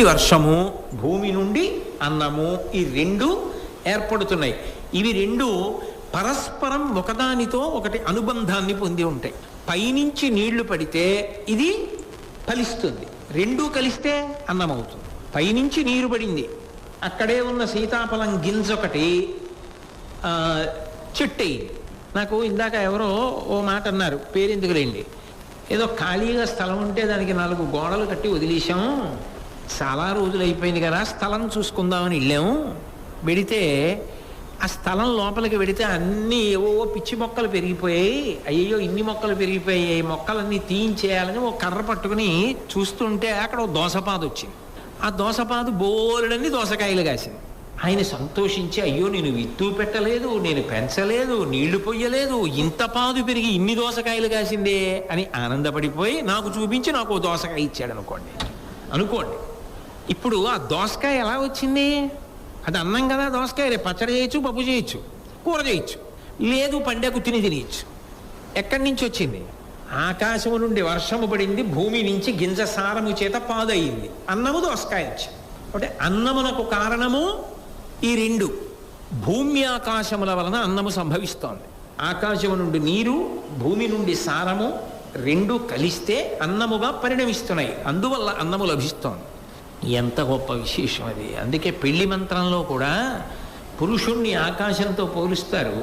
వర్షము, భూమి నుండి అన్నము, ఈ రెండు ఏర్పడుతున్నాయి. ఇవి రెండు పరస్పరం ఒకదానితో ఒకటి అనుబంధాన్ని పొంది ఉంటాయి. పైనుంచి నీళ్లు పడితే ఇది ఫలిస్తుంది, రెండూ కలిస్తే అన్నం అవుతుంది. పైనుంచి నీరు పడింది, అక్కడే ఉన్న సీతాఫలం గింజ ఒకటి చెట్టు అయింది. నాకు ఇందాక ఎవరో ఓ మాట అన్నారు, పేరెందుకులేండి, ఏదో ఖాళీగా స్థలం ఉంటే దానికి 4 గోడలు కట్టి వదిలేసాం, చాలా రోజులు అయిపోయింది కదా, స్థలం చూసుకుందామని వెళ్ళాము. వెడితే ఆ స్థలం లోపలికి వెడితే అన్నీ ఏవో పిచ్చి మొక్కలు పెరిగిపోయాయి. అయ్యో ఇన్ని మొక్కలు పెరిగిపోయాయి, మొక్కలన్నీ తీయించేయాలని ఓ కర్ర పట్టుకుని చూస్తుంటే అక్కడ ఓ దోసపాదు వచ్చింది. ఆ దోసపాదు బోలెడన్ని దోసకాయలు కాసింది. ఆయన సంతోషించి, అయ్యో నేను విత్తు పెట్టలేదు, నేను పెంచలేదు, నీళ్లు పొయ్యలేదు, ఇంత పాదు పెరిగి ఇన్ని దోసకాయలు కాసిందే అని ఆనందపడిపోయి నాకు చూపించి నాకు ఓ దోసకాయ ఇచ్చాడు అనుకోండి. ఇప్పుడు ఆ దోసకాయ ఎలా వచ్చింది? అది అన్నం కదా దోసకాయ, రేపు పచ్చడి చేయొచ్చు, పప్పు చేయొచ్చు, కూర చేయొచ్చు, లేదు పండేకు తినేయచ్చు. ఎక్కడి నుంచి వచ్చింది? ఆకాశము నుండి వర్షము పడింది, భూమి నుంచి గింజ సారము చేత పాదు అయింది, అన్నము దోసకాయ వచ్చింది. అంటే అన్నమునకు కారణము ఈ రెండు, భూమి ఆకాశముల వలన అన్నము సంభవిస్తోంది. ఆకాశము నుండి నీరు, భూమి నుండి సారము రెండు కలిస్తే అన్నముగా పరిణమిస్తున్నాయి, అందువల్ల అన్నము లభిస్తోంది. ఎంత గొప్ప విశేషం అది. అందుకే పెళ్లి మంత్రంలో కూడా పురుషుణ్ణి ఆకాశంతో పోలుస్తారు,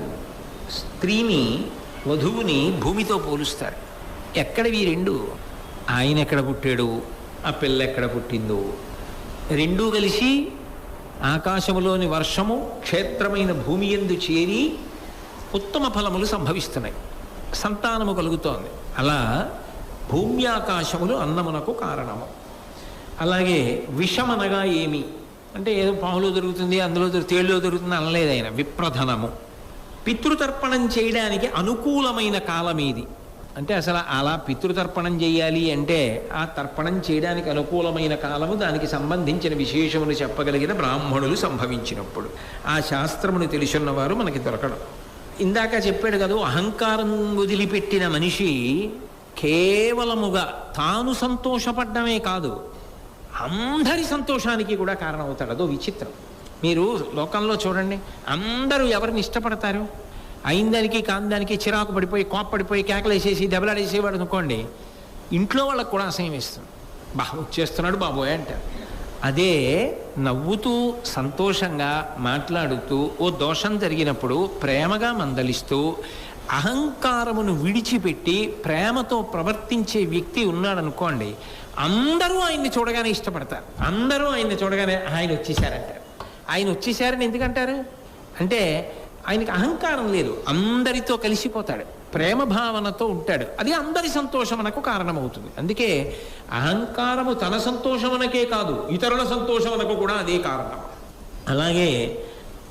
స్త్రీని వధువుని భూమితో పోలుస్తారు. ఎక్కడవి రెండు? ఆయన ఎక్కడ పుట్టాడు, ఆ పిల్ల ఎక్కడ పుట్టిందో, రెండూ కలిసి ఆకాశములోని వర్షము క్షేత్రమైన భూమి యందు చేరి ఉత్తమ ఫలములు సంభవిస్తున్నాయి, సంతానము కలుగుతోంది. అలా భూమ్యాకాశములు అన్నమునకు కారణము. అలాగే విషమనగా ఏమి అంటే ఏదో పాములో దొరుకుతుంది, అందులో తేళ్ళలో దొరుకుతుంది అనలేదు ఆయన. విప్రధనము, పితృతర్పణం చేయడానికి అనుకూలమైన కాలం ఏది అంటే, అసలు అలా పితృతర్పణం చేయాలి అంటే ఆ తర్పణం చేయడానికి అనుకూలమైన కాలము, దానికి సంబంధించిన విశేషములు చెప్పగలిగిన బ్రాహ్మణులు సంభవించినప్పుడు. ఆ శాస్త్రమును తెలుసున్నవారు మనకి దొరకడం. ఇందాక చెప్పాడు కదా, అహంకారం వదిలిపెట్టిన మనిషి కేవలముగా తాను సంతోషపడ్డమే కాదు, అందరి సంతోషానికి కూడా కారణమవుతాడు. అదో విచిత్రం. మీరు లోకంలో చూడండి, అందరూ ఎవరిని ఇష్టపడతారు? అయిందానికి కాందానికి చిరాకు పడిపోయి, కోప్పడిపోయి, కేకలేసేసి దెబ్బలాడేసేవాడు అనుకోండి, ఇంట్లో వాళ్ళకు కూడా అసహ్యం వేస్తుంది. వచ్చేస్తున్నాడు బాబోయ్ అంటారు. అదే నవ్వుతూ సంతోషంగా మాట్లాడుతూ ఓ దోషం జరిగినప్పుడు ప్రేమగా మందలిస్తూ అహంకారమును విడిచిపెట్టి ప్రేమతో ప్రవర్తించే వ్యక్తి ఉన్నాడనుకోండి, అందరూ ఆయన్ని చూడగానే ఇష్టపడతారు. అందరూ ఆయన్ని చూడగానే ఆయన వచ్చేసారంటారు. ఆయన వచ్చేసారని ఎందుకంటారు అంటే, ఆయనకి అహంకారం లేదు, అందరితో కలిసిపోతాడు, ప్రేమ భావనతో ఉంటాడు. అది అందరి సంతోషమునకు కారణమవుతుంది. అందుకే అహంకారము తన సంతోషమునకే కాదు, ఇతరుల సంతోషమునకు కూడా అదే కారణం. అలాగే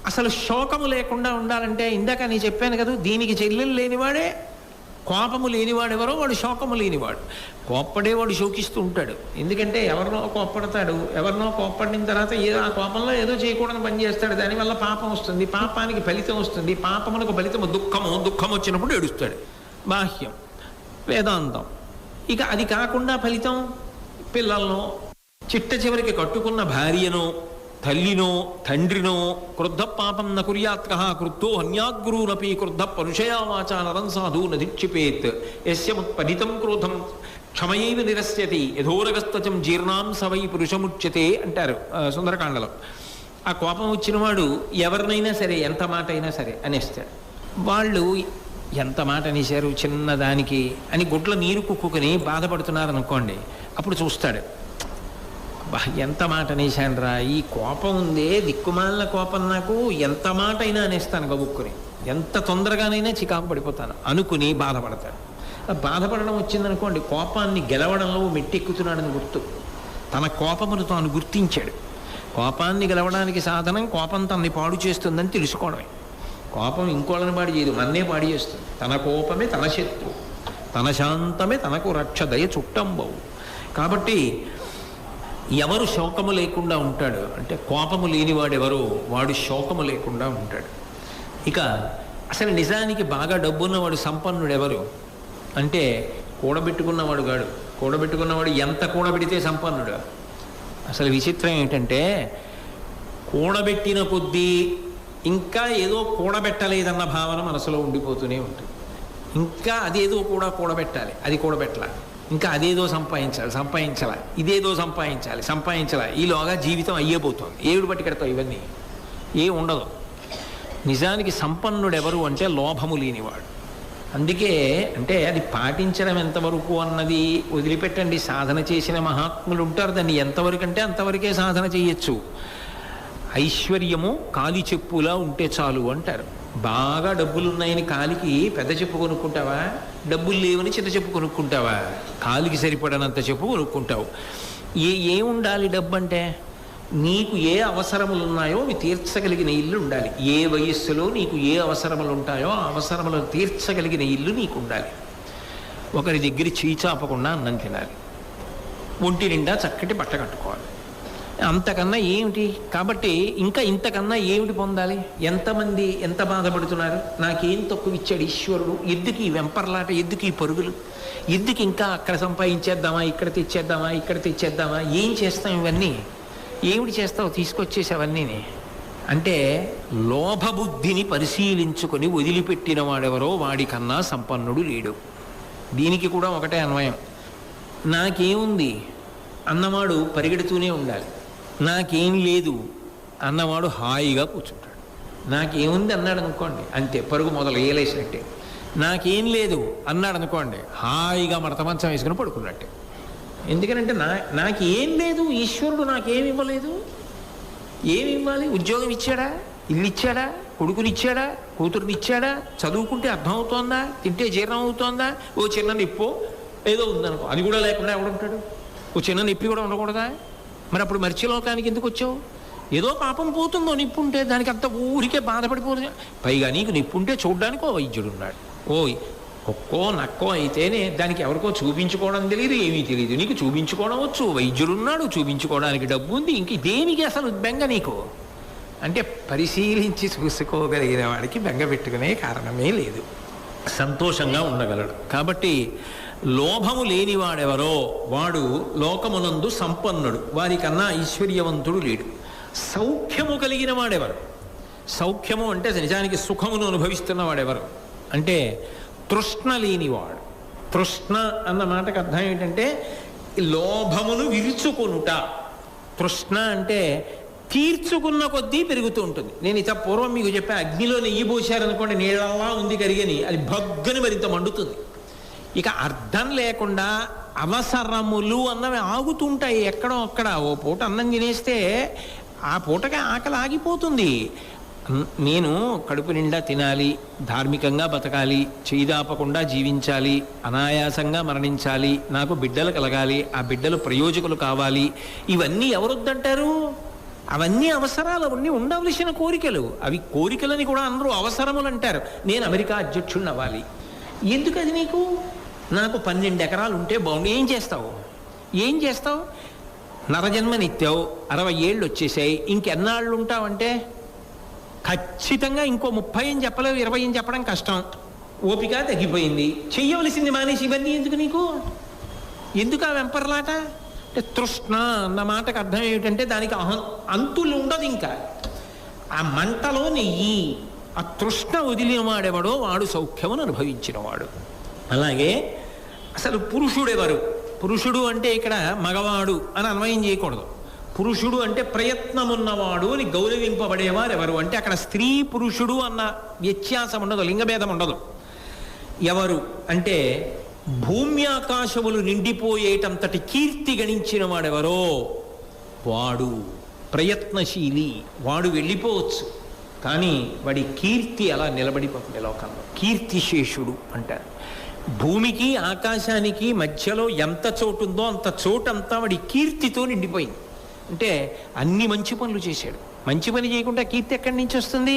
అసలు శోకము లేకుండా ఉండాలంటే, ఇందాక నేను చెప్పాను కదా, దీనికి చెల్లెలు లేనివాడే, కోపము లేనివాడెవరో వాడు శోకము లేనివాడు. కోప్పడేవాడు శోకిస్తూ ఉంటాడు. ఎందుకంటే ఎవరినో కోప్పడతాడు, ఎవరినో కోప్పడిన తర్వాత ఆ కోపంలో ఏదో చేయకూడని పని చేస్తాడు, దానివల్ల పాపం వస్తుంది, పాపానికి ఫలితం వస్తుంది, పాపమునకు ఫలితము దుఃఖము, దుఃఖం వచ్చినప్పుడు ఏడుస్తాడు. బాహ్యం వేదాంతం. ఇక అది కాకుండా ఫలితం పిల్లలను, చిట్ట చివరికి కట్టుకున్న భార్యను, తల్లినో తండ్రినో క్రుద్ధ పాపం న కుర్యాత్కః క్రుద్ధో హన్యాద్గురూనపి క్రుద్ధ పరుషయా వాచా నరం సాధు నధిక్షిపేత్ యస్యముత్పదితం క్రోధం క్షమయైవ నిరస్యతి యథోరగస్తచం జీర్ణాంస వై పురుషముచ్యతే అంటారు సుందరకాండలో. ఆ కోపం వచ్చినవాడు ఎవరినైనా సరే, ఎంత మాట అయినా సరే అనేస్తాడు. వాళ్ళు ఎంత మాట అనేశారు చిన్నదానికి అని గుడ్ల నీరు కుక్కుని బాధపడుతున్నారనుకోండి, అప్పుడు చూస్తాడు, ఎంత మాట అనేశానురా, ఈ కోపం ఉందే, దిక్కుమాలిన కోపం, నాకు ఎంత మాట అయినా అనేస్తాను గబుక్కుని, ఎంత తొందరగానైనా చికాకు పడిపోతాను అనుకుని బాధపడతాడు. బాధపడడం వచ్చిందనుకోండి, కోపాన్ని గెలవడంలో మెట్టెక్కుతున్నాడని గుర్తు. తన కోపమును తాను గుర్తించాడు. కోపాన్ని గెలవడానికి సాధనం కోపం తనని పాడు చేస్తుందని తెలుసుకోవడమే. కోపం ఇంకోళ్ళని పాడు చేయదు, మన్నే పాడు చేస్తుంది. తన కోపమే తన శత్రువు, తన శాంతమే తనకు రక్షదయ చుట్టంబవు. కాబట్టి ఎవరు శోకము లేకుండా ఉంటాడు అంటే, కోపము లేనివాడెవరో వాడు శోకము లేకుండా ఉంటాడు. ఇక అసలు నిజానికి బాగా డబ్బున్నవాడు సంపన్నుడు ఎవరు అంటే, కూడబెట్టుకున్నవాడు కాడు. కూడబెట్టుకున్నవాడు ఎంత కూడబెడితే సంపన్నుడు. అసలు విచిత్రం ఏంటంటే కూడబెట్టిన కొద్దీ ఇంకా ఏదో కూడబెట్టలేదన్న భావన మనసులో ఉండిపోతూనే ఉంటుంది. ఇంకా అదేదో కూడా కూడబెట్టాలి, అది కూడబెట్టాలి, ఇంకా అదేదో సంపాదించాలి, ఇదేదో సంపాదించాలి. ఈలోగా జీవితం అయ్యేపోతుంది. ఏవిడు బట్టి కడతావు ఇవన్నీ? ఏ ఉండదు. నిజానికి సంపన్నుడు ఎవరు అంటే లోభము లేనివాడు. అందుకే అంటే అది పాటించడం ఎంతవరకు అన్నది వదిలిపెట్టండి. సాధన చేసిన మహాత్ములు ఉంటారు, దాన్ని ఎంతవరకు అంటే అంతవరకే సాధన చేయొచ్చు. ఐశ్వర్యము కాలి చెప్పులా ఉంటే చాలు అంటారు. బాగా డబ్బులున్నాయని కాలికి పెద్ద చెప్పు కొనుక్కుంటావా? డబ్బులు లేవని చిన్న చెప్పు కొనుక్కుంటావా? కాలికి సరిపడనంత చెప్పు కొనుక్కుంటావు. ఏముండాలి డబ్బు అంటే? నీకు ఏ అవసరములు ఉన్నాయో అవి తీర్చగలిగిన ఇల్లు ఉండాలి. ఏ వయస్సులో నీకు ఏ అవసరములు ఉంటాయో ఆ అవసరములను తీర్చగలిగిన ఇల్లు నీకు ఉండాలి. ఒకరి దగ్గర చీచాపకుండా అన్నం తినాలి, ఒంటి నిండా చక్కటి బట్ట కట్టుకోవాలి. అంతకన్నా ఏమిటి? కాబట్టి ఇంకా ఇంతకన్నా ఏమిటి పొందాలి? ఎంతమంది ఎంత బాధపడుతున్నారు, నాకేం తక్కువ ఇచ్చాడు ఈశ్వరుడు, ఎందుకు ఈ వెంపర్లాట, ఎందుకు ఈ పరుగులు, ఎందుకు ఇంకా అక్కడ సంపాదించేద్దామా, ఇక్కడ తెచ్చేద్దామా, ఏం చేస్తాం ఇవన్నీ? ఏమిటి చేస్తావు తీసుకొచ్చేసి అవన్నీ? అంటే లోభబుద్ధిని పరిశీలించుకొని వదిలిపెట్టిన వాడెవరో వాడికన్నా సంపన్నుడు లేడు. దీనికి కూడా ఒకటే అన్వయం. నాకేముంది అన్నవాడు పరిగెడుతూనే ఉండాలి, నాకేం లేదు అన్నవాడు హాయిగా కూర్చుంటాడు. నాకేముంది అన్నాడు అనుకోండి, అంతే పరుగు మొదలు ఏలేసినట్టే. నాకేం లేదు అన్నాడు అనుకోండి, హాయిగా మడత మంచం వేసుకుని పడుకున్నట్టే. ఎందుకనంటే నాకు ఏం లేదు, ఈశ్వరుడు నాకేమి ఇవ్వలేదు. ఏమి ఇవ్వాలి? ఉద్యోగం ఇచ్చాడా, ఇల్లు ఇచ్చాడా, కొడుకునిచ్చాడా, కూతురునిచ్చాడా, చదువుకుంటే అర్థం అవుతోందా, తింటే జీర్ణం అవుతోందా, ఓ చిన్న నిప్పో ఏదో ఉందనుకో, అది కూడా లేకుండా ఎవడుంటాడు? ఓ చిన్న నిప్పి కూడా ఉండకూడదా? మరి అప్పుడు మర్చిలోకానికి ఎందుకు వచ్చావు? ఏదో పాపం పోతుందో నిప్పు ఉంటే, దానికి అంత ఊరికే బాధపడిపోతుంది. పైగా నీకు నిప్పు ఉంటే చూడ్డానికి ఓ వైద్యుడు ఉన్నాడు. కుక్కో నక్కో అయితేనే దానికి ఎవరికో చూపించుకోవడం తెలియదు, ఏమీ తెలియదు. నీకు చూపించుకోవడం వచ్చు, వైద్యుడున్నాడు, చూపించుకోవడానికి డబ్బు ఉంది, ఇంక దేనికి అసలు బెంగ నీకు? అంటే పరిశీలించి చూసుకోగలిగిన వాడికి బెంగ పెట్టుకునే కారణమే లేదు, సంతోషంగా ఉండగలడు. కాబట్టి లోభము లేనివాడెవరో వాడు లోకమునందు సంపన్నుడు, వారికన్నా ఐశ్వర్యవంతుడు లేడు. సౌఖ్యము కలిగిన వాడెవరు? సౌఖ్యము అంటే నిజానికి సుఖమును అనుభవిస్తున్న వాడెవరు అంటే తృష్ణ లేనివాడు. తృష్ణ అన్న మాటకు అర్థం ఏంటంటే లోభమును విరుచుకొనుట. తృష్ణ అంటే తీర్చుకున్న కొద్దీ పెరుగుతూ ఉంటుంది. నేను ఇత పూర్వం మీకు చెప్పా, అగ్నిలో నెయ్యి పోశారనుకోండి, నీళ్ళలా ఉంది కరిగని, అది భగ్గని మరింత మండుతుంది. ఇక అర్థం లేకుండా అవసరములు అన్నవి ఆగుతుంటాయి ఎక్కడో అక్కడ. ఓ పూట అన్నం తినేస్తే ఆ పూటకి ఆకలి ఆగిపోతుంది. నేను కడుపు నిండా తినాలి, ధార్మికంగా బతకాలి, చేయిదాపకుండా జీవించాలి, అనాయాసంగా మరణించాలి, నాకు బిడ్డలు కలగాలి, ఆ బిడ్డలు ప్రయోజకులు కావాలి, ఇవన్నీ ఎవరొద్దంటారు? అవన్నీ అవసరాలు, అవన్నీ ఉండవలసిన కోరికలు. అవి కోరికలని కూడా అందరూ అవసరములు అంటారు. నేను అమెరికా అధ్యక్షుడిని అవ్వాలి, ఎందుకు అది నీకు? నాకు 12 ఎకరాలు ఉంటే బాగుండు. ఏం చేస్తావు? నరజన్మనిత్యావు, 60 ఏళ్ళు వచ్చేసాయి, ఇంకెన్నాళ్ళు ఉంటావంటే ఖచ్చితంగా ఇంకో 30 అని చెప్పలేవు, 20 అని చెప్పడం కష్టం, ఓపిక తగ్గిపోయింది, చెయ్యవలసింది మానేసి ఇవన్నీ ఎందుకు నీకు? ఎందుకు ఆ వెంపర్లాట? అంటే తృష్ణ అన్న మాటకు అర్థం ఏమిటంటే దానికి అంతులు ఉండదు. ఇంకా ఆ మంటలో నెయ్యి. ఆ తృష్ణ వదిలిన వాడెవడో వాడు సౌఖ్యమును అనుభవించినవాడు. అలాగే అసలు పురుషుడెవరు? పురుషుడు అంటే ఇక్కడ మగవాడు అని అన్వయం చేయకూడదు. పురుషుడు అంటే ప్రయత్నమున్నవాడు అని గౌరవింపబడేవారు ఎవరు అంటే అక్కడ స్త్రీ పురుషుడు అన్న వ్యత్యాసం ఉండదు, లింగభేదం ఉండదు. ఎవరు అంటే భూమి ఆకాశములు నిండిపోయేటంతటి కీర్తి గణించిన వాడెవరో వాడు ప్రయత్నశీలి. వాడు వెళ్ళిపోవచ్చు, కానీ వాడి కీర్తి అలా నిలబడిపోతుంది లోకంలో. కీర్తిశేషుడు అంటారు. భూమికి ఆకాశానికి మధ్యలో ఎంత చోటు ఉందో అంత చోటంతా వాడి కీర్తితో నిండిపోయింది. అంటే అన్ని మంచి పనులు చేశాడు. మంచి పని చేయకుండా కీర్తి ఎక్కడి నుంచి వస్తుంది?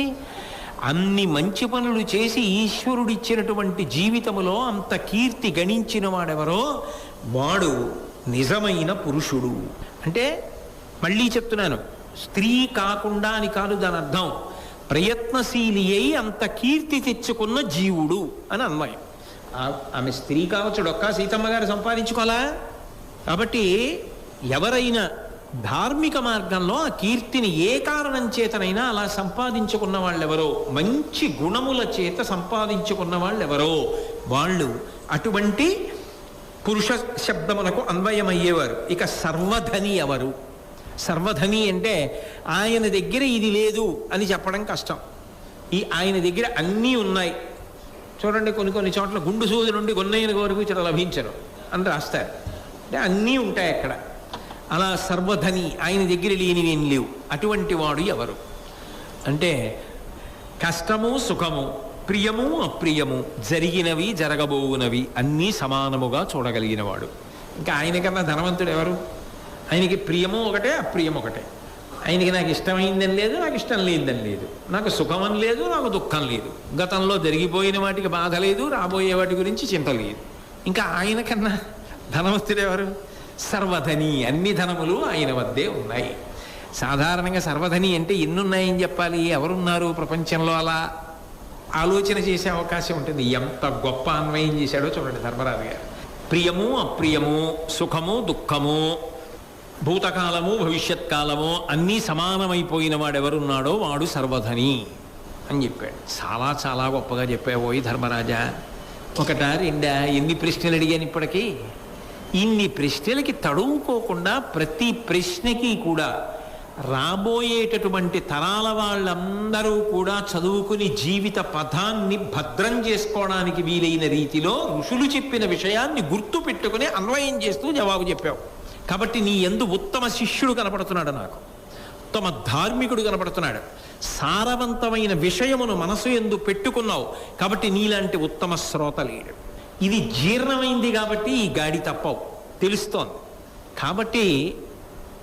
అన్ని మంచి పనులు చేసి ఈశ్వరుడిచ్చినటువంటి జీవితములో అంత కీర్తి గణించిన వాడెవరో వాడు నిజమైన పురుషుడు. అంటే మళ్ళీ చెప్తున్నాను, స్త్రీ కాకుండా అని కాదు దాని అర్థం. ప్రయత్నశీలి అయి అంత కీర్తి తెచ్చుకున్న జీవుడు అని అన్వయం. ఆమె స్త్రీ కావచ్చు, డొక్కా సీతమ్మ గారు సంపాదించుకోవాలా? కాబట్టి ఎవరైనా ధార్మిక మార్గంలో ఆ కీర్తిని ఏ కారణం చేతనైనా అలా సంపాదించుకున్న వాళ్ళెవరో, మంచి గుణముల చేత సంపాదించుకున్న వాళ్ళెవరో వాళ్ళు అటువంటి పురుష శబ్దమునకు అన్వయమయ్యేవారు. ఇక సర్వధని ఎవరు? సర్వధని అంటే ఆయన దగ్గర ఇది లేదు అని చెప్పడం కష్టం. ఆయన దగ్గర అన్నీ ఉన్నాయి. చూడండి, కొన్ని చోట్ల గుండు సూది నుండి గొన్నయ్యన వరకు ఇక్కడ లభించరు అని రాస్తారు. అంటే అన్నీ ఉంటాయి అక్కడ. అలా సర్వధని, ఆయన దగ్గర లేనివేం లేవు. అటువంటి వాడు ఎవరు అంటే కష్టము సుఖము, ప్రియము అప్రియము, జరిగినవి జరగబోవునవి అన్నీ సమానముగా చూడగలిగినవాడు. ఇంకా ఆయనకన్నా ధనవంతుడు ఎవరు? ఆయనకి ప్రియము ఒకటే, అప్రియం ఒకటే. ఆయనకి నాకు ఇష్టమైందని లేదు, నాకు ఇష్టం లేదని లేదు, నాకు సుఖమని లేదు, నాకు దుఃఖం లేదు, గతంలో జరిగిపోయిన వాటికి బాధ లేదు, రాబోయే వాటి గురించి చింత లేదు. ఇంకా ఆయనకన్నా ధనవంతుడు ఎవరు? సర్వధని, అన్ని ధనములు ఆయన వద్దే ఉన్నాయి. సాధారణంగా సర్వధని అంటే ఎన్నున్నాయని చెప్పాలి. ఎవరున్నారు ప్రపంచంలో అలా ఆలోచన చేసే అవకాశం ఉంటుంది. ఎంత గొప్ప అన్వయం చేశాడో చూడండి ధర్మరాజు గారు. ప్రియము అప్రియము, సుఖము దుఃఖము, భూతకాలము భవిష్యత్కాలము అన్నీ సమానమైపోయిన వాడెవరున్నాడో వాడు సర్వధని అని చెప్పాడు. చాలా చాలా గొప్పగా చెప్పావోయి ధర్మరాజా. ఒకటా రెండా? ఎన్ని ప్రశ్నలు అడిగాను ఇప్పటికీ? ఇన్ని ప్రశ్నలకి తడువుకోకుండా ప్రతి ప్రశ్నకి కూడా రాబోయేటటువంటి తరాల వాళ్ళందరూ కూడా చదువుకుని జీవిత పథాన్ని భద్రం చేసుకోవడానికి వీలైన రీతిలో ఋషులు చెప్పిన విషయాన్ని గుర్తు పెట్టుకుని అన్వయం చేస్తూ జవాబు చెప్పావు. కాబట్టి నీ యందు ఉత్తమ శిష్యుడు కనపడుతున్నాడు, నాకు ఉత్తమ ధార్మికుడు కనపడుతున్నాడు. సారవంతమైన విషయమును మనసు యందు పెట్టుకున్నావు కాబట్టి నీలాంటి ఉత్తమ శ్రోత లేడు. ఇది జీర్ణమైంది కాబట్టి ఈ గాడి తప్పవు, తెలుస్తోంది. కాబట్టి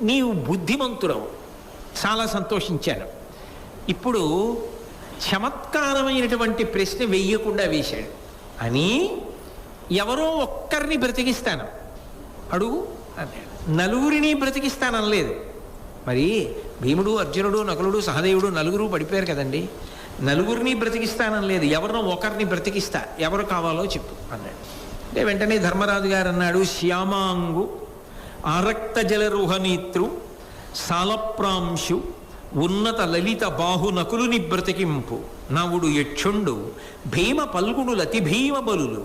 నీవు బుద్ధిమంతుడవు, చాలా సంతోషించాను. ఇప్పుడు చమత్కారమైనటువంటి ప్రశ్న వెయ్యకుండా వేశాడు అని ఎవరో ఒక్కరిని బ్రతికిస్తాను అడుగు అన్నాడు. నలుగురిని బ్రతికిస్తాననలేదు. మరి భీముడు అర్జునుడు నకులుడు సహదేవుడు నలుగురు పడిపోయారు కదండి. నలుగురిని బ్రతికిస్తాననలేదు, ఎవరినో ఒకరిని బ్రతికిస్తా, ఎవరు కావాలో చెప్పు అన్నాడు. అంటే వెంటనే ధర్మరాజు గారు అన్నాడు, శ్యామాంగు ఆరక్త జలరుహనేత్రు సాలప్రాంశు ఉన్నత లలిత బాహు నకులుని బ్రతికింపు నవుడు యక్షుండు భీమ పల్గుడు లతి భీమ బలులు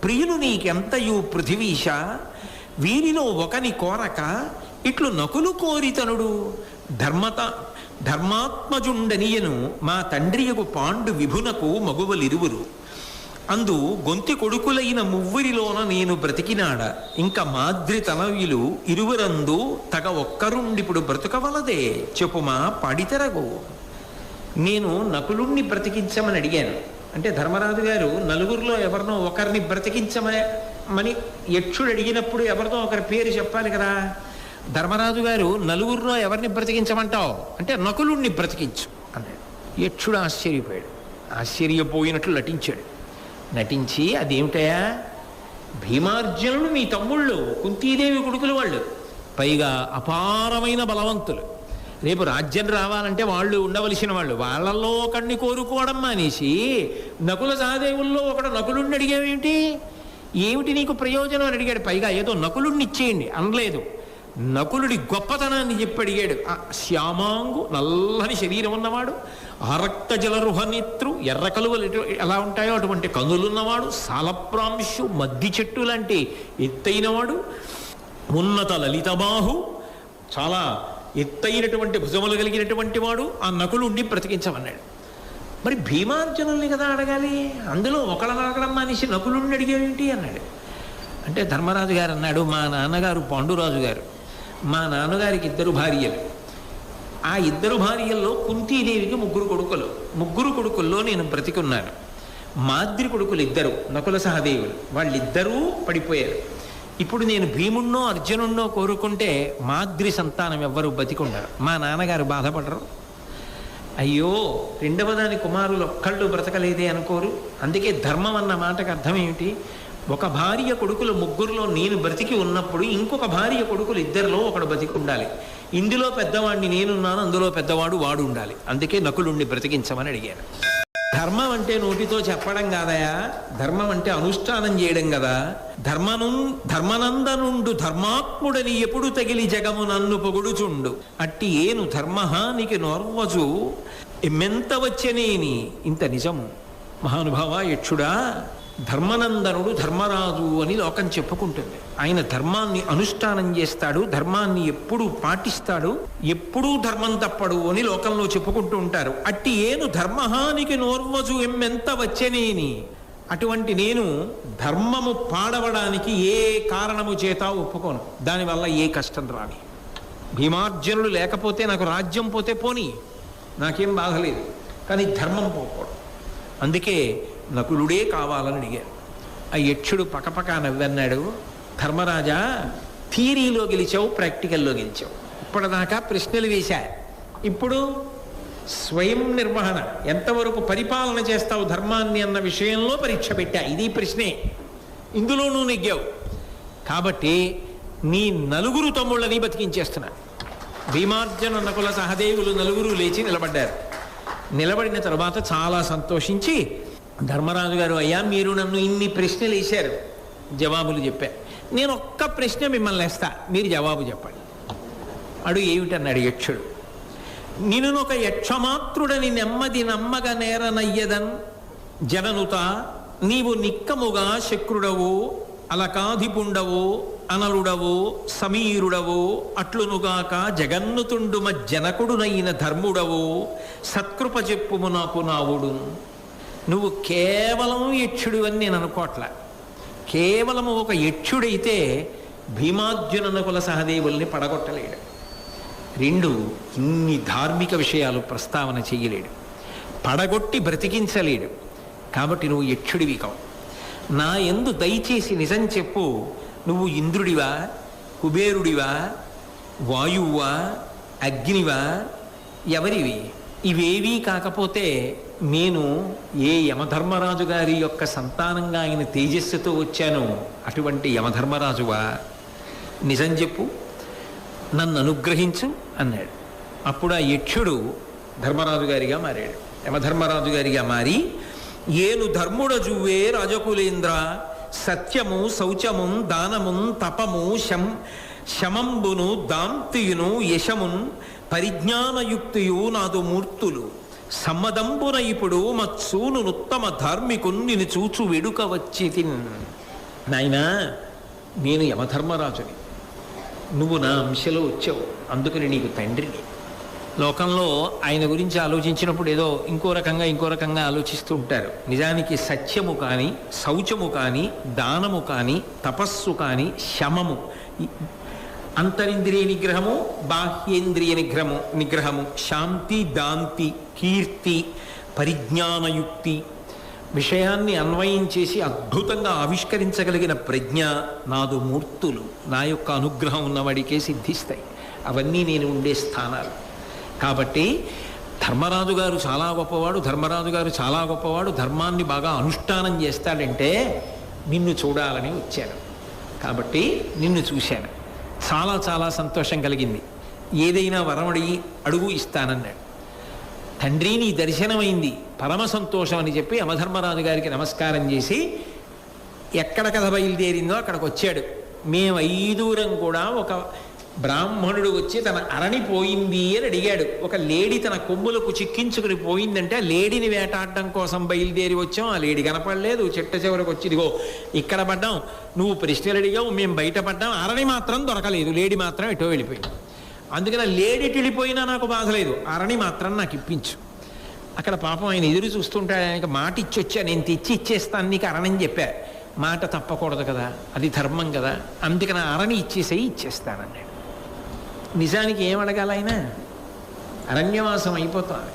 ప్రియులు నీకెంతయు పృథివీశ వీరిలో ఒకని కోరక ఇట్లు నకులు కోరితనుడు ధర్మాత్మజుండనియను మా తండ్రియగు పాండు విభునకు మగువలిరువురు అందు గొంతి కొడుకులైన మువ్వురిలోన నేను బ్రతికినాడ ఇంకా మాద్రి తనయులు ఇరువురందు తగ ఒక్కరుండిప్పుడు బ్రతుకవలదే చెప్పుమా పాడితెరగు. నేను నకులుణ్ణి బ్రతికించమని అడిగాను. అంటే ధర్మరాజు గారు నలుగురిలో ఎవరినో ఒకరిని బ్రతికించమని యక్షుడు అడిగినప్పుడు ఎవరినో ఒకరి పేరు చెప్పాలి కదా. ధర్మరాజు గారు నలుగురిలో ఎవరిని బ్రతికించమంటావు అంటే నకులుణ్ణి బ్రతికించు అన్నాడు. యక్షుడు ఆశ్చర్యపోయాడు. ఆశ్చర్యపోయినట్లు నటించి అదేమిటయా, భీమార్జునుడు నీ తమ్ముళ్ళు, కుంతీదేవి కొడుకులు వాళ్ళు, పైగా అపారమైన బలవంతులు. రేపు రాజ్యం రావాలంటే వాళ్ళు ఉండవలసిన వాళ్ళు, వాళ్ళల్లో ఒకడిని కోరుకోవడం మానేసి నకుల సహదేవుల్లో ఒకడు నకులుణ్ణి అడిగేవేమిటి, ఏమిటి నీకు ప్రయోజనం అని అడిగాడు. పైగా ఏదో నకులుణ్ణి ఇచ్చేయండి అనలేదు, నకులుడి గొప్పతనాన్ని చెప్పి అడిగాడు. శ్యామాంగు నల్లని శరీరం ఉన్నవాడు, ఆరక్త జలరుహనేత్రు ఎర్ర కలువలు ఎలా ఉంటాయో అటువంటి కన్నులున్నవాడు, సాలప్రాంశు మద్ది చెట్టు లాంటి ఎత్తైనవాడు, ఉన్నత లలితబాహు చాలా ఎత్తైనటువంటి భుజములు కలిగినటువంటి వాడు, ఆ నకులుండి బ్రతికించమన్నాడు. మరి భీమార్జునుల్ని కదా అడగాలి, అందులో ఒకళ్ళని అడగడం మానేసి నకులుండి అడిగేమిటి అన్నాడు. అంటే ధర్మరాజు గారు అన్నాడు, మా నాన్నగారు పాండురాజు గారు, మా నాన్నగారికి 2 భార్యలు. ఆ 2 భార్యల్లో కుంతీదేవికి 3 కొడుకుల్లో నేను బ్రతికున్నాను. మాద్రి కొడుకులు 2 నకుల సహదేవులు, వాళ్ళిద్దరూ పడిపోయారు. ఇప్పుడు నేను భీముణ్ణో అర్జునుణ్ణో కోరుకుంటే మాద్రి సంతానం ఎవ్వరూ బతికుండరు, మా నాన్నగారు బాధపడరు. అయ్యో 2వ దాని కుమారులు ఒక్కళ్ళు బ్రతకలేదే అనుకోరు. అందుకే ధర్మం అన్న మాటకు అర్థం ఏమిటి, ఒక భార్య కొడుకులు 3లో నేను బ్రతికి ఉన్నప్పుడు ఇంకొక భార్య కొడుకులు 2లో ఒకడు బతికి ఉండాలి. ఇందులో పెద్దవాడిని నేనున్నాను, అందులో పెద్దవాడు వాడు ఉండాలి. అందుకే నకులుణ్ణి బ్రతికించమని అడిగాను. ధర్మం అంటే నోటితో చెప్పడం కాదయా, ధర్మం అంటే అనుష్ఠానం చేయడం కదా. ధర్మనందనుండు ధర్మాత్ముడని ఎప్పుడు తగిలి జగము నన్ను పొగుడుచుండు, అట్టి ఏను ధర్మహానికి నోర్వజు ఎమ్మెంత వచ్చనేని. ఇంత నిజము మహానుభావ యక్షుడా. ధర్మనందనుడు ధర్మరాజు అని లోకం చెప్పుకుంటుంది. ఆయన ధర్మాన్ని అనుష్ఠానం చేస్తాడు, ధర్మాన్ని ఎప్పుడూ పాటిస్తాడు, ఎప్పుడూ ధర్మం తప్పడు అని లోకంలో చెప్పుకుంటూ ఉంటారు. అట్టి ఏను ధర్మహానికి నోర్వజు ఎమ్మెంత వచ్చనేని. అటువంటి నేను ధర్మము పాడవడానికి ఏ కారణము చేత ఒప్పుకోను, దానివల్ల ఏ కష్టం రాని. భీమార్జనులు లేకపోతే నాకు రాజ్యం పోతే పోని, నాకేం బాధలేదు, కానీ ధర్మం పోకూడదు. అందుకే నకులుడే కావాలని అడిగారు. ఆ యక్షుడు పకపక నవ్వన్నాడు, ధర్మరాజా థియరీలో గెలిచావు, ప్రాక్టికల్లో గెలిచావు. ఇప్పటిదాకా ప్రశ్నలు వేశా, ఇప్పుడు స్వయం నిర్వహణ, ఎంతవరకు పరిపాలన చేస్తావు ధర్మాన్ని అన్న విషయంలో పరీక్ష పెట్టా. ఇది ప్రశ్నే, ఇందులో నువ్వు నెగ్గావు. కాబట్టి నీ నలుగురు తమ్ముళ్ళని బతికించేస్తున్నా. భీమార్జున నకుల సహదేవులు నలుగురు లేచి నిలబడ్డారు. నిలబడిన తర్వాత చాలా సంతోషించి, ధర్మరాజు గారు, అయ్యా మీరు నన్ను ఇన్ని ప్రశ్నలు వేశారు, జవాబులు చెప్పా, నేను ఒక్క ప్రశ్న మిమ్మల్ని వేస్తా, మీరు జవాబు చెప్పండి. ఏమిటన్నాడు యక్షుడు. నిన్ను ఒక యక్షమాత్రుడని నెమ్మది నమ్మగ నేరనయ్యదన్ జననుత, నీవు నిక్కముగా శక్రుడవు, అలకాధిపుండవు, అనలుడవు, సమీరుడవు, అట్లునుగాక జగన్నుతుండు మజ్జనకుడునైన ధర్ముడవు, సత్కృప చెప్పుము నాకు నావుడు. నువ్వు కేవలం యక్షుడు అని నేను అనుకోవట్లా. కేవలము ఒక యక్షుడైతే భీమార్జున నకుల సహదేవుల్ని పడగొట్టలేడు. రెండు, ఇన్ని ధార్మిక విషయాలు ప్రస్తావన చెయ్యలేడు, పడగొట్టి బ్రతికించలేడు. కాబట్టి నువ్వు యక్షుడివి కావు. నా యందు దయచేసి నిజం చెప్పు, నువ్వు ఇంద్రుడివా, కుబేరుడివా, వాయువువా, అగ్నివా, ఎవరివి? ఇవేవీ కాకపోతే నేను ఏ యమధర్మరాజు గారి యొక్క సంతానంగా ఆయన తేజస్సుతో వచ్చాను, అటువంటి యమధర్మరాజువా? నిజం చెప్పు, నన్ను అనుగ్రహించు అన్నాడు. అప్పుడు ఆ యక్షుడు ధర్మరాజు గారిగా మారాడు. యమధర్మరాజు గారిగా మారి, ఏను ధర్ముడజువే రాజకులేంద్ర, సత్యము శౌచము దానము తపము శమంబును దాంతియును యశమున్ పరిజ్ఞానయుక్తియు నాదు మూర్తులు, సమ్మదంబున ఇప్పుడు మత్సూను ఉత్తమ ధార్మికున్ నిన్ను చూచు వెడుక వచ్చి నాయనా, నేను యమధర్మరాజుని, నువ్వు నా అంశలో వచ్చావు, అందుకని నీకు తండ్రిని. లోకంలో ఆయన గురించి ఆలోచించినప్పుడు ఏదో ఇంకో రకంగా ఆలోచిస్తూ ఉంటారు. నిజానికి సత్యము కానీ, శౌచము కానీ, దానము కానీ, తపస్సు కానీ, శమము, అంతరింద్రియ నిగ్రహము, బాహ్యేంద్రియ నిగ్రహము, శాంతి, దాంతి, కీర్తి, పరిజ్ఞానయుక్తి, విషయాన్ని అన్వయం చేసి అద్భుతంగా ఆవిష్కరించగలిగిన ప్రజ్ఞ నాదు మూర్తులు, నా యొక్క అనుగ్రహం ఉన్నవాడికే సిద్ధిస్తాయి. అవన్నీ నేను ఉండే స్థానాలు. కాబట్టి ధర్మరాజు గారు చాలా గొప్పవాడు, ధర్మాన్ని బాగా అనుష్ఠానం చేస్తాడంటే నిన్ను చూడాలని వచ్చాను. కాబట్టి నిన్ను చూశాను, చాలా సంతోషం కలిగింది. ఏదైనా వరం అడుగు ఇస్తానన్నాడు. తండ్రి నీ దర్శనమైంది, పరమ సంతోషం అని చెప్పి యమధర్మరాజు గారికి నమస్కారం చేసి ఎక్కడ కథ బయలుదేరిందో అక్కడికి వచ్చాడు. మేము ఐదూరం కూడా, ఒక బ్రాహ్మణుడు వచ్చి తన అరణి పోయింది అని అడిగాడు. ఒక లేడీ తన కొమ్ములకు చిక్కించుకుని పోయిందంటే ఆ లేడీని వేటాడడం కోసం బయలుదేరి వచ్చాం. ఆ లేడీ కనపడలేదు. చెట్ట చివరికి వచ్చి, ఇదిగో ఇక్కడ పడ్డాం, నువ్వు ప్రశ్నలు అడిగావు, మేము బయటపడ్డాం, అరణి మాత్రం దొరకలేదు, లేడీ మాత్రం ఎటో వెళ్ళిపోయింది. అందుకని ఆ లేడీ వెళ్ళిపోయినా నాకు బాధ లేదు, అరణి మాత్రం నాకు ఇప్పించు. అక్కడ పాపం ఆయన ఎదురు చూస్తుంటాడు. ఆయనకి మాట ఇచ్చి వచ్చా, నేను తెచ్చి ఇచ్చేస్తాను నీకు అరణని చెప్పా. మాట తప్పకూడదు కదా, అది ధర్మం కదా, అందుకని అరణి ఇచ్చేస్తానన్నాడు. నిజానికి ఏం అడగాలి ఆయన? అరణ్యవాసం అయిపోతాను.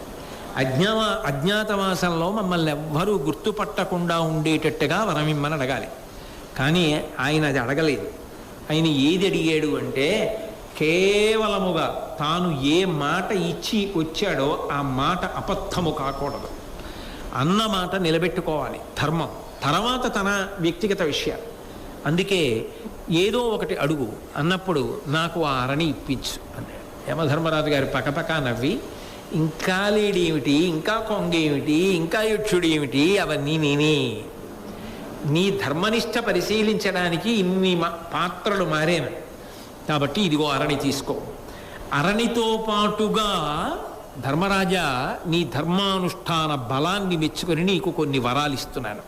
అజ్ఞాతవాసంలో మమ్మల్ని ఎవ్వరూ గుర్తుపట్టకుండా ఉండేటట్టుగా వరమిమ్మని అడగాలి. కానీ ఆయన అది అడగలేదు. ఆయన ఏది అడిగాడు అంటే, కేవలముగా తాను ఏ మాట ఇచ్చి వచ్చాడో ఆ మాట అబద్ధము కాకూడదు, అన్న మాట నిలబెట్టుకోవాలి, ధర్మం. తర్వాత తన వ్యక్తిగత విషయాలు. అందుకే ఏదో ఒకటి అడుగు అన్నప్పుడు నాకు ఆ అరణి ఇప్పించు అన్నాడు. యమధర్మరాజు గారు పకపక నవ్వి, ఇంకా లేడేమిటి, ఇంకా కొంగేమిటి, ఇంకా యక్షుడు ఏమిటి, అవన్నీ నేనే. నీ ధర్మనిష్ట పరిశీలించడానికి ఇన్ని పాత్రలు మారాను. కాబట్టి ఇదిగో అరణి తీసుకో. అరణితో పాటుగా ధర్మరాజా నీ ధర్మానుష్ఠాన బలాన్ని మెచ్చుకొని నీకు కొన్ని వరాలు ఇస్తున్నాను.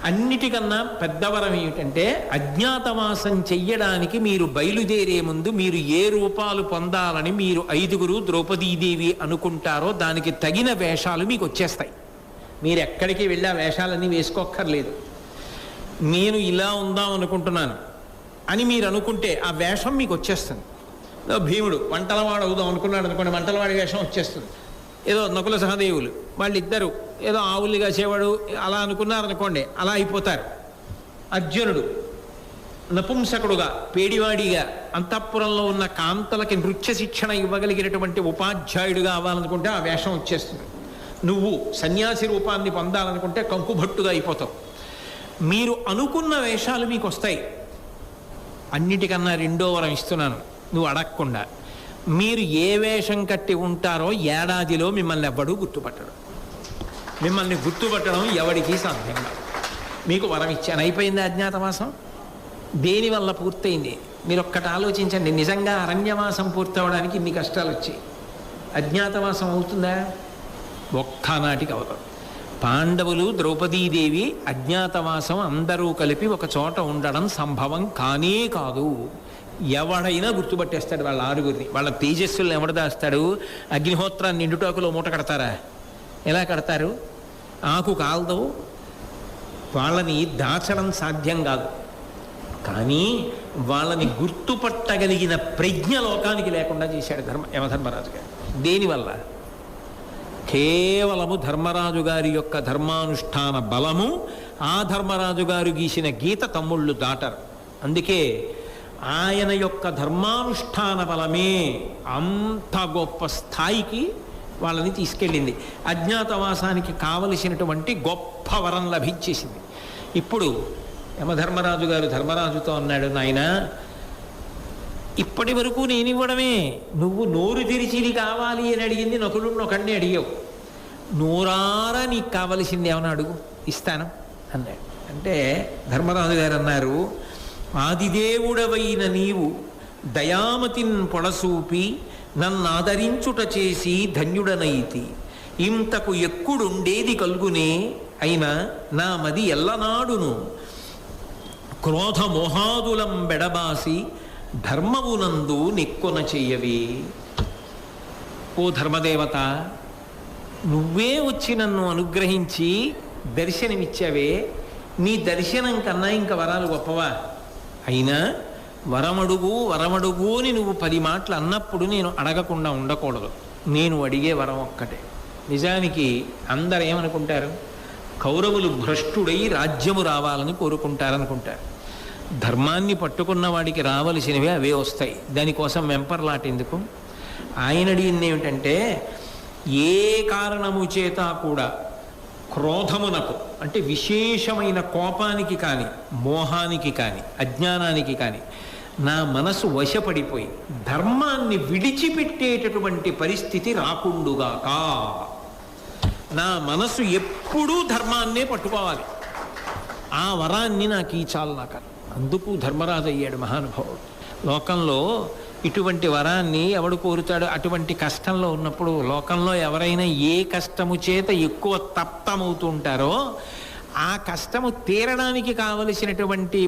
అన్నిటికన్నా పెద్ద వరం ఏమిటంటే, అజ్ఞాతవాసం చెయ్యడానికి మీరు బయలుదేరే ముందు మీరు ఏ రూపాలు పొందాలని మీరు 5 ద్రౌపదీదేవి అనుకుంటారో దానికి తగిన వేషాలు మీకు వచ్చేస్తాయి. మీరు ఎక్కడికి వెళ్ళి ఆ వేషాలన్నీ వేసుకోక్కర్లేదు. నేను ఇలా ఉందాం అనుకుంటున్నాను అని మీరు అనుకుంటే ఆ వేషం మీకు వచ్చేస్తుంది. భీముడు వంటలవాడు అవుదాం అనుకున్నాడు అనుకోండి, వంటలవాడి వేషం వచ్చేస్తుంది. ఏదో నకుల సహదేవులు వాళ్ళిద్దరూ ఏదో ఆవుల్ని కాసేవాడు అలా అనుకున్నారనుకోండి, అలా అయిపోతారు. అర్జునుడు నపుంసకుడుగా, పేడివాడిగా, అంతఃపురంలో ఉన్న కాంతలకి నృత్య శిక్షణ ఇవ్వగలిగినటువంటి ఉపాధ్యాయుడిగా అవ్వాలనుకుంటే ఆ వేషం వచ్చేస్తుంది. నువ్వు సన్యాసి రూపాన్ని పొందాలనుకుంటే కంకుభట్టుగా అయిపోతావు. మీరు అనుకున్న వేషాలు మీకు వస్తాయి. అన్నిటికన్నా 2వ వరం ఇస్తున్నాను, నువ్వు అడగకుండా. మీరు ఏ వేషం కట్టి ఉంటారో ఏడాదిలో మిమ్మల్ని ఎవ్వడూ గుర్తుపట్టడు. మిమ్మల్ని గుర్తుపట్టడం ఎవడికి సాధ్యం కాదు. మీకు వరం ఇచ్చాను. అయిపోయింది అజ్ఞాతవాసం. దేనివల్ల పూర్తయింది? మీరు ఒక్కటి ఆలోచించండి. నిజంగా అరణ్యవాసం పూర్తవడానికి ఇన్ని కష్టాలు వచ్చాయి. అజ్ఞాతవాసం అవుతుందా? ఒక్కనాటికి అవుతాం. పాండవులు, ద్రౌపదీదేవి అజ్ఞాతవాసం అందరూ కలిపి ఒక చోట ఉండడం సంభవం కానే కాదు. ఎవడైనా గుర్తుపట్టేస్తాడు వాళ్ళ 6గురిని. వాళ్ళ తేజస్సులను ఎవడు దాస్తాడు? అగ్నిహోత్రాన్ని నిండుటాకులో మూట కడతారా? ఎలా కడతారు? ఆకు కాలదు. వాళ్ళని దాచడం సాధ్యం కాదు. కానీ వాళ్ళని గుర్తుపట్టగలిగిన ప్రజ్ఞ లోకానికి లేకుండా చేశాడు యమధర్మరాజు గారు. దేనివల్ల? కేవలము ధర్మరాజు గారి యొక్క ధర్మానుష్ఠాన బలము. ఆ ధర్మరాజు గారు గీసిన గీత తమ్ముళ్ళు దాటరు. అందుకే ఆయన యొక్క ధర్మానుష్ఠాన బలమే అంత గొప్ప స్థాయికి వాళ్ళని తీసుకెళ్ళింది. అజ్ఞాతవాసానికి కావలసినటువంటి గొప్ప వరం లభించేసింది. ఇప్పుడు యమధర్మరాజు గారు ధర్మరాజుతో అన్నాడు, నాయనా, ఇప్పటి వరకు నేను ఇవ్వడమే. నువ్వు నోరు తెరిచి ఇది కావాలి అని అడిగింది నకులుడిని ఒకడిని అడిగావు. నోరారా నీకు కావలసింది ఏమన్నా అడుగు, ఇస్తాను అన్నాడు. అంటే ధర్మరాజు గారు అన్నారు, ఆదిదేవుడవైన నీవు దయామతిన్ పొడసూపి నన్నాదరించుట చేసి ధన్యుడనైతి. ఇంతకు ఎక్కుడుండేది కల్గునే అయినా నా మది ఎల్లనాడును క్రోధమోహాదులం బెడబాసి ధర్మమునందు నెక్కొన చెయ్యవి. ఓ ధర్మదేవత, నువ్వే వచ్చి నన్ను అనుగ్రహించి దర్శనమిచ్చావే. నీ దర్శనం కన్నా ఇంక వరాలు గొప్పవా? అయినా వరమడుగు అని నువ్వు 10 మాటలు అన్నప్పుడు నేను అడగకుండా ఉండకూడదు. నేను అడిగే వరం ఒక్కటే. నిజానికి అందరు ఏమనుకుంటారు? కౌరవులు భ్రష్టుడై రాజ్యము రావాలని కోరుకుంటారనుకుంటారు. ధర్మాన్ని పట్టుకున్న వాడికి రావలసినవి అవే వస్తాయి. దానికోసం వెంపర్లాట ఎందుకు? ఆయన అడిగింది ఏమిటంటే, ఏ కారణము చేత కూడా క్రోధమునకు, అంటే విశేషమైన కోపానికి కానీ, మోహానికి కానీ, అజ్ఞానానికి కానీ నా మనసు వశపడిపోయి ధర్మాన్ని విడిచిపెట్టేటటువంటి పరిస్థితి రాకుండుగాక. నా మనసు ఎప్పుడూ ధర్మాన్నే పట్టుకోవాలి. ఆ వరాన్ని నాకు ఈ చాలు. నాకు అందుకు ధర్మరాజు అయ్యాడు మహానుభావుడు. లోకంలో ఇటువంటి వరాన్ని ఎవడు కోరుతాడు? అటువంటి కష్టంలో ఉన్నప్పుడు లోకంలో ఎవరైనా ఏ కష్టము చేత ఎక్కువ తప్తమవుతూ ఉంటారో ఆ కష్టము తీరడానికి కావలసినటువంటి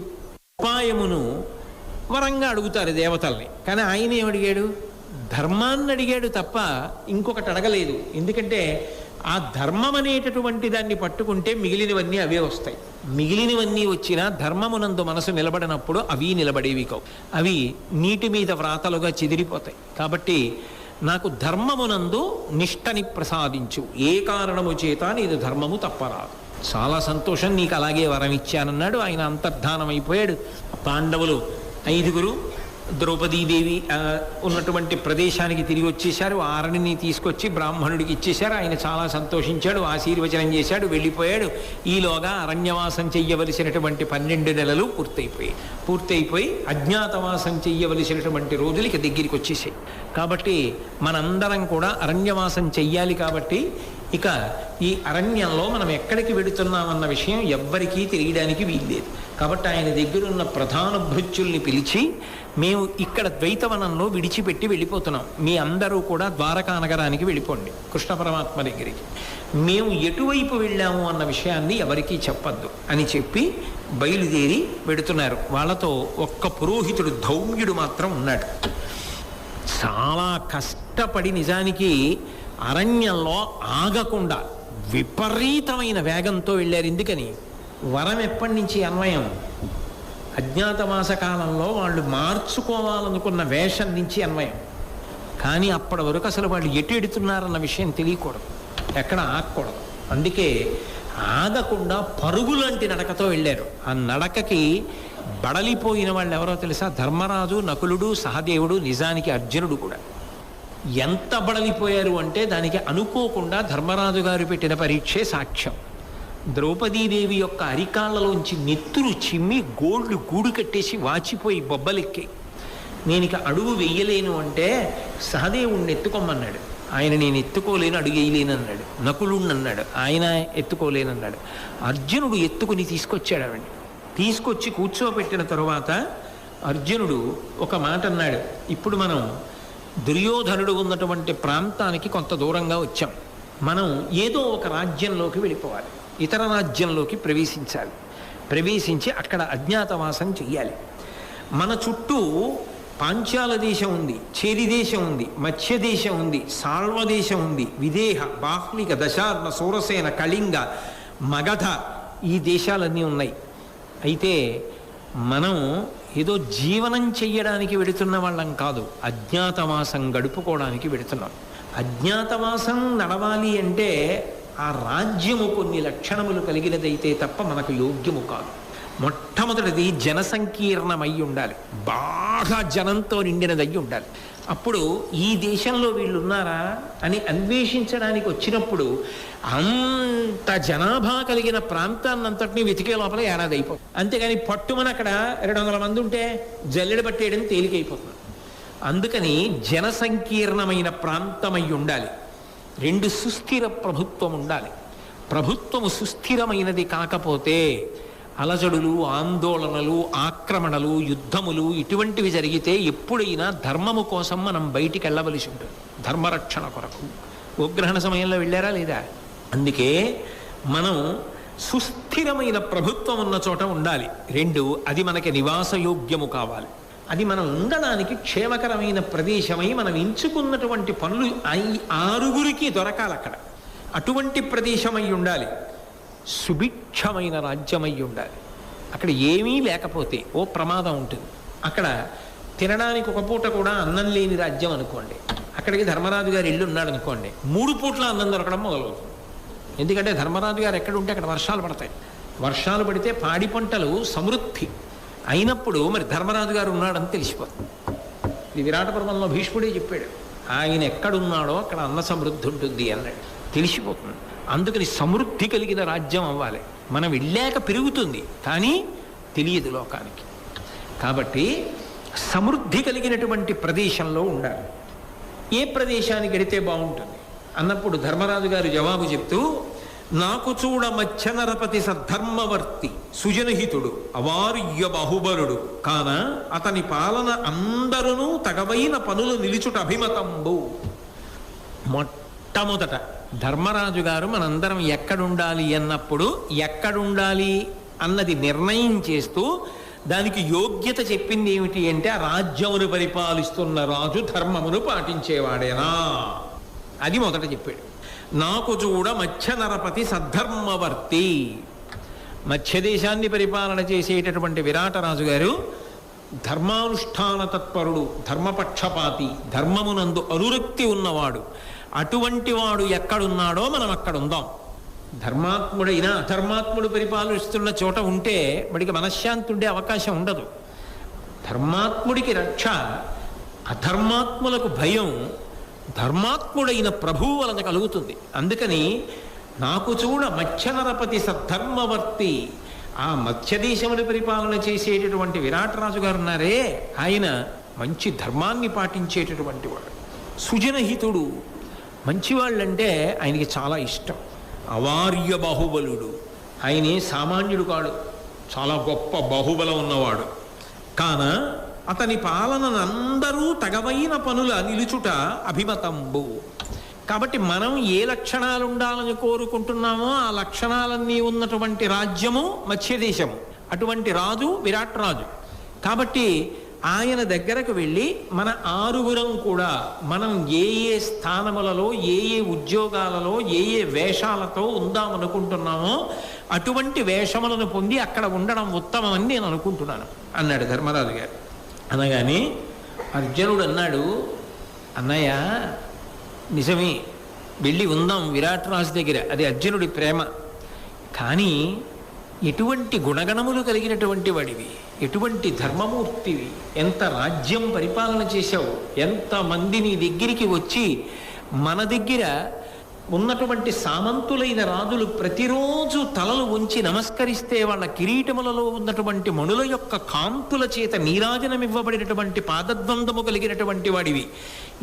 ఉపాయమును వరంగా అడుగుతారు దేవతల్ని. కానీ ఆయన ఏమడిగాడు? ధర్మాన్ని అడిగాడు తప్ప ఇంకొకటి అడగలేదు. ఎందుకంటే ఆ ధర్మం అనేటటువంటి దాన్ని పట్టుకుంటే మిగిలినవన్నీ అవే వస్తాయి. మిగిలినవన్నీ వచ్చినా ధర్మమునందు మనసు నిలబడినప్పుడు అవి నిలబడేవి కావు. అవి నీటి మీద వ్రాతలుగా చెదిరిపోతాయి. కాబట్టి నాకు ధర్మమునందు నిష్టని ప్రసాదించు. ఏ కారణము చేత నీది ధర్మము తప్పరాదు. చాలా సంతోషం, నీకు అలాగే వరం ఇచ్చానన్నాడు. ఆయన అంతర్ధానం అయిపోయాడు. పాండవులు 5 ద్రౌపదీదేవి ఉన్నటువంటి ప్రదేశానికి తిరిగి వచ్చేశారు. ఆరణిని తీసుకొచ్చి బ్రాహ్మణుడికి ఇచ్చేశారు. ఆయన చాలా సంతోషించాడు, ఆశీర్వచనం చేశాడు, వెళ్ళిపోయాడు. ఈలోగా అరణ్యవాసం చెయ్యవలసినటువంటి 12 నెలలు పూర్తయిపోయి అజ్ఞాతవాసం చెయ్యవలసినటువంటి రోజులకి దగ్గరికి వచ్చేసాయి. కాబట్టి మనందరం కూడా అరణ్యవాసం చెయ్యాలి. కాబట్టి ఇక ఈ అరణ్యంలో మనం ఎక్కడికి వెడుతున్నామన్న విషయం ఎవ్వరికీ తెలియడానికి వీల్లేదు. కాబట్టి ఆయన దగ్గరున్న ప్రధాన భృత్యుల్ని పిలిచి, మేము ఇక్కడ ద్వైతవనంలో విడిచిపెట్టి వెళ్ళిపోతున్నాం, మీ అందరూ కూడా ద్వారకా నగరానికి వెళ్ళిపోండి, కృష్ణ పరమాత్మ దగ్గరికి. మేము ఎటువైపు వెళ్ళాము అన్న విషయాన్ని ఎవరికీ చెప్పద్దు అని చెప్పి బయలుదేరి వెడుతున్నారు. వాళ్ళతో ఒక్క పురోహితుడు ధౌమ్యుడు మాత్రం ఉన్నాడు. చాలా కష్టపడి నిజానికి అరణ్యంలో ఆగకుండా విపరీతమైన వేగంతో వెళ్ళారు. ఎందుకని? వరం ఎప్పటి నుంచి అన్వయం? అజ్ఞాతవాస కాలంలో వాళ్ళు మార్చుకోవాలనుకున్న వేషం నుంచి అన్వయం. కానీ అప్పటి వరకు అసలు వాళ్ళు ఎటు ఎడుతున్నారన్న విషయం తెలియకూడదు, ఎక్కడ ఆగకూడదు. అందుకే ఆగకుండా పరుగులాంటి నడకతో వెళ్ళారు. ఆ నడకకి బడలిపోయిన వాళ్ళు ఎవరో తెలుసా? ధర్మరాజు, నకులుడు, సహదేవుడు, నిజానికి అర్జునుడు కూడా. ఎంత బడలిపోయారు అంటే దానికి అనుకోకుండా ధర్మరాజు గారు పెట్టిన పరీక్షే సాక్ష్యం. ద్రౌపదీదేవి యొక్క అరికాళ్ళలోంచి నెత్తురు చిమ్మి గోళ్ళు గూడు కట్టేసి వాచిపోయి బొబ్బలెక్కి, నేను ఇక అడుగు వెయ్యలేను అంటే సహదేవుణ్ణి ఎత్తుకోమన్నాడు. ఆయన నేను ఎత్తుకోలేను, అడుగు వేయలేనన్నాడు. నకులుణ్ణి అన్నాడు, ఆయన ఎత్తుకోలేనన్నాడు. అర్జునుడు ఎత్తుకుని తీసుకొచ్చాడు. ఆవిడ్ని తీసుకొచ్చి కూర్చోబెట్టిన తరువాత అర్జునుడు ఒక మాట అన్నాడు. ఇప్పుడు మనం దుర్యోధనుడు ఉన్నటువంటి ప్రాంతానికి కొంత దూరంగా వచ్చాం. మనం ఏదో ఒక రాజ్యంలోకి వెళ్ళిపోవాలి, ఇతర రాజ్యంలోకి ప్రవేశించి అక్కడ అజ్ఞాతవాసం చెయ్యాలి. మన చుట్టూ పాంచాల దేశం ఉంది, చేరి దేశం ఉంది, మత్స్య దేశం ఉంది, సాల్వ దేశం ఉంది, విదేహ, బాహ్లిక, దశార్ణ, సూరసేన, కళింగ, మగధ, ఈ దేశాలన్నీ ఉన్నాయి. అయితే మనం ఏదో జీవనం చెయ్యడానికి వెడుతున్న వాళ్ళం కాదు, అజ్ఞాతవాసం గడుపుకోవడానికి వెడుతున్నాం. అజ్ఞాతవాసం నడవాలి అంటే ఆ రాజ్యము కొన్ని లక్షణములు కలిగినదైతే తప్ప మనకు యోగ్యము కాదు. మొట్టమొదటిది జనసంకీర్ణమై ఉండాలి, బాగా జనంతో నిండినదయ్యి ఉండాలి. అప్పుడు ఈ దేశంలో వీళ్ళు ఉన్నారా అని అన్వేషించడానికి వచ్చినప్పుడు అంత జనాభా కలిగిన ప్రాంతాన్నంతటినీ వెతికే లోపల ఏడాది అయిపోతుంది. అంతేగాని పట్టుమని అక్కడ 200 మంది ఉంటే జల్లెడ పట్టేయడం తేలికైపోతుంది. అందుకని జనసంకీర్ణమైన ప్రాంతమై ఉండాలి. 2 సుస్థిర ప్రభుత్వం ఉండాలి. ప్రభుత్వము సుస్థిరమైనది కాకపోతే అలజడులు, ఆందోళనలు, ఆక్రమణలు, యుద్ధములు ఇటువంటివి జరిగితే ఎప్పుడైనా ధర్మము కోసం మనం బయటికి వెళ్ళవలసి ఉంటుంది, ధర్మరక్షణ కొరకు. గోగ్రహణ సమయంలో వెళ్ళారా లేదా? అందుకే మనం సుస్థిరమైన ప్రభుత్వం ఉన్న చోట ఉండాలి. 2, అది మనకి నివాసయోగ్యము కావాలి. అది మనం ఉండడానికి క్షేమకరమైన ప్రదేశమై మనం ఎంచుకున్నటువంటి పనులు 6 దొరకాలి అక్కడ. అటువంటి ప్రదేశమై ఉండాలి. సుభిక్షమైన రాజ్యమై ఉండాలి. అక్కడ ఏమీ లేకపోతే ఓ ప్రమాదం ఉంటుంది. అక్కడ తినడానికి ఒక పూట కూడా అన్నం లేని రాజ్యం అనుకోండి, అక్కడికి ధర్మరాజు గారు ఇల్లు ఉన్నాడు అనుకోండి, 3 పూట్ల అన్నం దొరకడం మొదలవుతుంది. ఎందుకంటే ధర్మరాజు గారు ఎక్కడ ఉంటే అక్కడ వర్షాలు పడతాయి. వర్షాలు పడితే పాడి పంటలు సమృద్ధి అయినప్పుడు మరి ధర్మరాజు గారు ఉన్నాడని తెలిసిపోతుంది. ఇది విరాట పర్వంలో భీష్ముడే చెప్పాడు, ఆయన ఎక్కడున్నాడో అక్కడ అన్న సమృద్ధి ఉంటుంది అన్నాడు, తెలిసిపోతుంది. అందుకని సమృద్ధి కలిగిన రాజ్యం అవ్వాలి. మనం వెళ్ళాక పెరుగుతుంది కానీ తెలియదు లోకానికి. కాబట్టి సమృద్ధి కలిగినటువంటి ప్రదేశంలో ఉండాలి. ఏ ప్రదేశానికి వెడితే బాగుంటుంది అన్నప్పుడు ధర్మరాజు గారు జవాబు చెప్తూ, నాకు చూడ మత్స్యనరపతి సద్ధర్మవర్తి సుజనహితుడు అవార్య బాహుబలుడు కాన అతని పాలన అందరూ తగవైన పనులు నిలుచుట అభిమతంబు. మొట్టమొదట ధర్మరాజు గారు మనందరం ఎక్కడుండాలి అన్నప్పుడు ఎక్కడుండాలి అన్నది నిర్ణయం చేస్తూ దానికి యోగ్యత చెప్పింది ఏమిటి అంటే, ఆ రాజ్యమును పరిపాలిస్తున్న రాజు ధర్మమును పాటించేవాడేనా, అది మొదట చెప్పాడు. నాకు చూడ మత్స్యనరపతి సద్ధర్మవర్తి, మత్స్యదేశాన్ని పరిపాలన చేసేటటువంటి విరాటరాజు గారు ధర్మానుష్ఠాన తత్పరుడు, ధర్మపక్షపాతి, ధర్మమునందు అనురక్తి ఉన్నవాడు. అటువంటి వాడు ఎక్కడున్నాడో మనం అక్కడ ఉందాం. ధర్మాత్ముడైనా అధర్మాత్ముడు పరిపాలిస్తున్న చోట ఉంటే వాడికి మనశ్శాంతి ఉండే అవకాశం ఉండదు. ధర్మాత్ముడికి రక్ష, అధర్మాత్ములకు భయం ధర్మాత్ముడైన ప్రభువు వలన కలుగుతుంది. అందుకని నాకు చూడ మత్స్యనరపతి సద్ధర్మవర్తి, ఆ మత్స్యదేశముని పరిపాలన చేసేటటువంటి విరాట్ రాజు గారు ఉన్నారే, ఆయన మంచి ధర్మాన్ని పాటించేటటువంటి వాడు, సుజనహితుడు. మంచివాళ్ళంటే ఆయనకి చాలా ఇష్టం. అవార్య బాహుబలుడు, ఆయనే సామాన్యుడు కాడు, చాలా గొప్ప బాహుబలం ఉన్నవాడు. కాన అతని పాలనను అందరూ తగవైన పనుల నిలుచుట అభిమతంబు. కాబట్టి మనం ఏ లక్షణాలు ఉండాలని కోరుకుంటున్నామో ఆ లక్షణాలన్నీ ఉన్నటువంటి రాజ్యము మత్స్యదేశము, అటువంటి రాజు విరాట్ రాజు. కాబట్టి ఆయన దగ్గరకు వెళ్ళి మన ఆరుగురం కూడా మనం ఏ ఏ స్థానములలో ఏ ఏ ఉద్యోగాలలో ఏ ఏ వేషాలతో ఉందామనుకుంటున్నామో అటువంటి వేషములను పొంది అక్కడ ఉండడం ఉత్తమమని నేను అనుకుంటున్నాను అన్నాడు ధర్మరాజు గారు. అనగానే అర్జునుడు అన్నాడు, అన్నయ్య నిజమే, వెళ్ళి ఉందాం విరాట్ రాజు దగ్గర, అది అర్జునుడి ప్రేమ. కానీ ఎటువంటి గుణగణములు కలిగినటువంటి వాడివి, ఎటువంటి ధర్మమూర్తివి, ఎంత రాజ్యం పరిపాలన చేశావు, ఎంతమంది నీ దగ్గరికి వచ్చి మన దగ్గర ఉన్నటువంటి సామంతులైన రాజులు ప్రతిరోజు తలలు ఉంచి నమస్కరిస్తే వాళ్ళ కిరీటములలో ఉన్నటువంటి మణుల యొక్క కాంతుల చేత నీరాజనమివ్వబడినటువంటి పాదద్వందము కలిగినటువంటి వాడివి.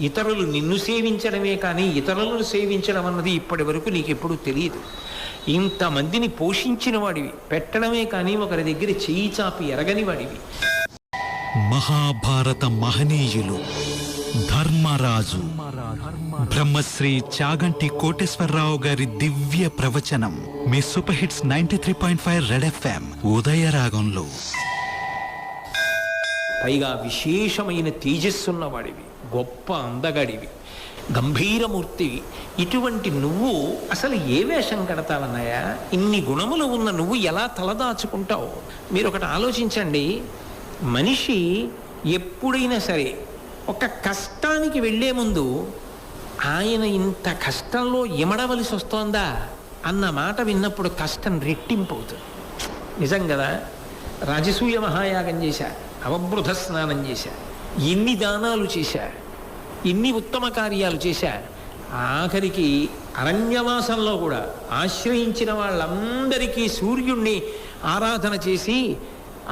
ఇతరులు నిన్ను సేవించడమే కానీ ఇతరులను సేవించడం అన్నది ఇప్పటి వరకు నీకెప్పుడు తెలియదు. ఇంతమందిని పోషించిన వాడివి, పెట్టడమే కానీ ఒకరి దగ్గర చేయి చాపి ఎరగని వాడివి. మహాభారత మహనీయులు ధర్మరాజు బ్రహ్మశ్రీ చాగంటి కోటేశ్వరరావు గారి దివ్య ప్రవచనం మీ సూపర్ హిట్స్ 93.5 రెడ్ ఎఫ్ఎం ఉదయరాగంలో. పైగా విశేషమైన తేజస్సున్నవాడివి, గొప్ప అందగాడివి, గంభీరమూర్తివి. ఇటువంటి నువ్వు అసలు ఏ వేషం కడతావన్నాయా? ఇన్ని గుణములు ఉన్న నువ్వు ఎలా తలదాచుకుంటావు? మీరు ఒకటి ఆలోచించండి. మనిషి ఎప్పుడైనా సరే ఒక కష్టానికి వెళ్ళే ముందు ఆయన ఇంత కష్టంలో ఇమడవలసి వస్తోందా అన్న మాట విన్నప్పుడు కష్టం రెట్టింపు అవుతుంది. నిజం కదా? రాజసూయ మహాయాగం చేశా, అవబృధ స్నానం చేశా, ఎన్ని దానాలు చేశా, ఎన్ని ఉత్తమ కార్యాలు చేశా, ఆఖరికి అరణ్యవాసంలో కూడా ఆశ్రయించిన వాళ్ళందరికీ సూర్యుణ్ణి ఆరాధన చేసి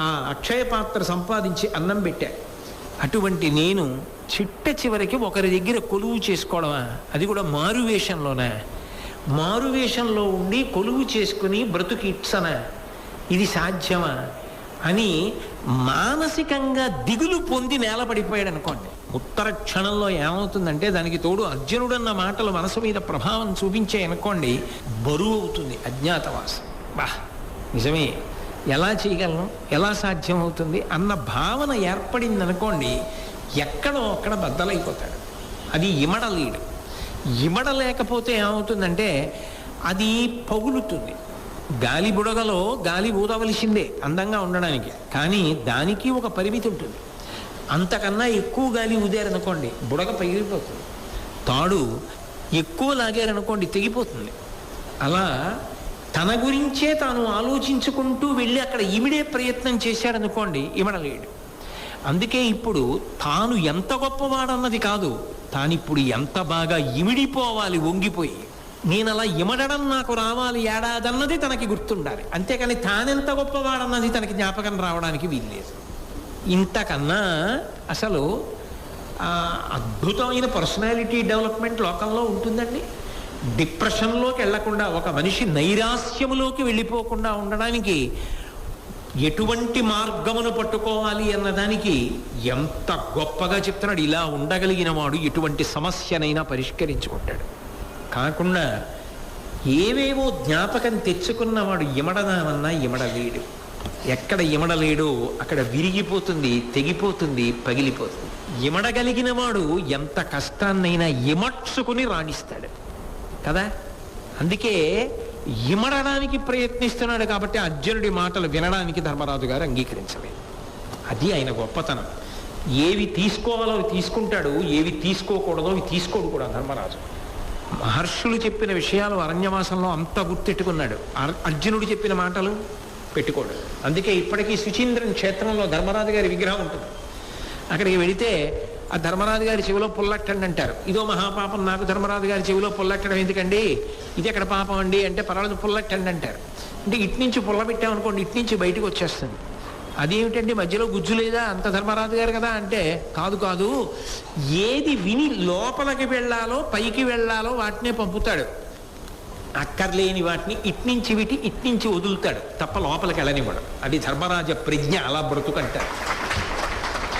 ఆ అక్షయ పాత్ర సంపాదించి అన్నం పెట్టా. అటువంటి నేను చిట్ట చివరికి ఒకరి దగ్గర కొలువు చేసుకోవడమా? అది కూడా మారువేషంలోనా? మారువేషంలో ఉండి కొలువు చేసుకుని బ్రతుకు ఇట్సనా? ఇది సాధ్యమా అని మానసికంగా దిగులు పొంది నేలపడిపోయాడు అనుకోండి. ఉత్తర క్షణంలో ఏమవుతుందంటే దానికి తోడు అర్జునుడన్న మాటలు మనసు మీద ప్రభావం చూపించాయి అనుకోండి, బరువు అవుతుంది అజ్ఞాతవాసం. బా నిజమే, ఎలా చేయగలను, ఎలా సాధ్యమవుతుంది అన్న భావన ఏర్పడింది అనుకోండి, ఎక్కడో అక్కడ బద్దలైపోతాడు. అది ఇమడలేడు. ఇమడలేకపోతే ఏమవుతుందంటే అది పగులుతుంది. గాలి బుడగలో గాలి ఊదవలసిందే అందంగా ఉండడానికి, కానీ దానికి ఒక పరిమితి ఉంటుంది. అంతకన్నా ఎక్కువ గాలి ఊదారనుకోండి బుడగ పగిలిపోతుంది. తాడు ఎక్కువ లాగారనుకోండి తెగిపోతుంది. అలా తన గురించే తాను ఆలోచించుకుంటూ వెళ్ళి అక్కడ ఇమిడే ప్రయత్నం చేశాడనుకోండి, ఇమడలేడు. అందుకే ఇప్పుడు తాను ఎంత గొప్పవాడన్నది కాదు, తానిప్పుడు ఎంత బాగా ఇమిడిపోవాలి వంగిపోయి. నేను అలా ఇమడడం నాకు రావాలి ఏడాదన్నది తనకి గుర్తుండాలి. అంతేకాని తానెంత గొప్పవాడన్నది తనకి జ్ఞాపకం రావడానికి వీల్లేదు. ఇంతకన్నా అసలు అద్భుతమైన పర్సనాలిటీ డెవలప్మెంట్ లోకంలో ఉంటుందండి. డిప్రెషన్లోకి వెళ్లకుండా, ఒక మనిషి నైరాస్యములోకి వెళ్ళిపోకుండా ఉండడానికి ఎటువంటి మార్గమును పట్టుకోవాలి అన్నదానికి ఎంత గొప్పగా చెప్తున్నాడు. ఇలా ఉండగలిగిన వాడు ఎటువంటి సమస్యనైనా పరిష్కరించుకుంటాడు. కాకుండా ఏవేవో జ్ఞాపకం తెచ్చుకున్నవాడు ఇమడదామన్నా ఇమడలేడు. ఎక్కడ ఇమడలేడో అక్కడ విరిగిపోతుంది, తెగిపోతుంది, పగిలిపోతుంది. ఇమడగలిగిన వాడు ఎంత కష్టాన్నైనా ఇమడ్చుకుని రాణిస్తాడు కదా. అందుకే ఇమడడానికి ప్రయత్నిస్తున్నాడు. కాబట్టి అర్జునుడి మాటలు వినడానికి ధర్మరాజు గారు అంగీకరించలేదు. అది ఆయన గొప్పతనం. ఏవి తీసుకోవాలో అవి తీసుకుంటాడు, ఏవి తీసుకోకూడదో అవి తీసుకోడు కూడా ధర్మరాజు. మహర్షులు చెప్పిన విషయాలు అరణ్యవాసంలో అంత గుర్తెట్టుకున్నాడు. అర్జునుడు చెప్పిన మాటలు పెట్టుకోడు. అందుకే ఇప్పటికీ సుచీంద్రన్ క్షేత్రంలో ధర్మరాజు గారి విగ్రహం ఉంటుంది. అక్కడికి వెళితే ఆ ధర్మరాజు గారి చెవిలో పుల్లట్టండి అంటారు. ఇదో మహాపాపం, నాకు ధర్మరాజు గారి చెవిలో పుల్లట్టడం ఎందుకండి, ఇది ఎక్కడ పాపం అండి అంటే పర్వాలేదు పుల్లట్టండి అంటారు. అంటే ఇటు నుంచి పుల్ల పెట్టామనుకోండి ఇటు నుంచి బయటకు వచ్చేస్తుంది. అదేమిటండి మధ్యలో గుజ్జు లేదా, అంత ధర్మరాజు గారు కదా అంటే, కాదు కాదు, ఏది విని లోపలికి వెళ్ళాలో పైకి వెళ్ళాలో వాటినే పంపుతాడు, అక్కర్లేని వాటిని ఇట్నుంచి విటి ఇట్నుంచి వదులుతాడు తప్ప లోపలికి వెళ్ళనివ్వడం. అది ధర్మరాజ ప్రజ్ఞ, అలా బ్రతుకంటారు.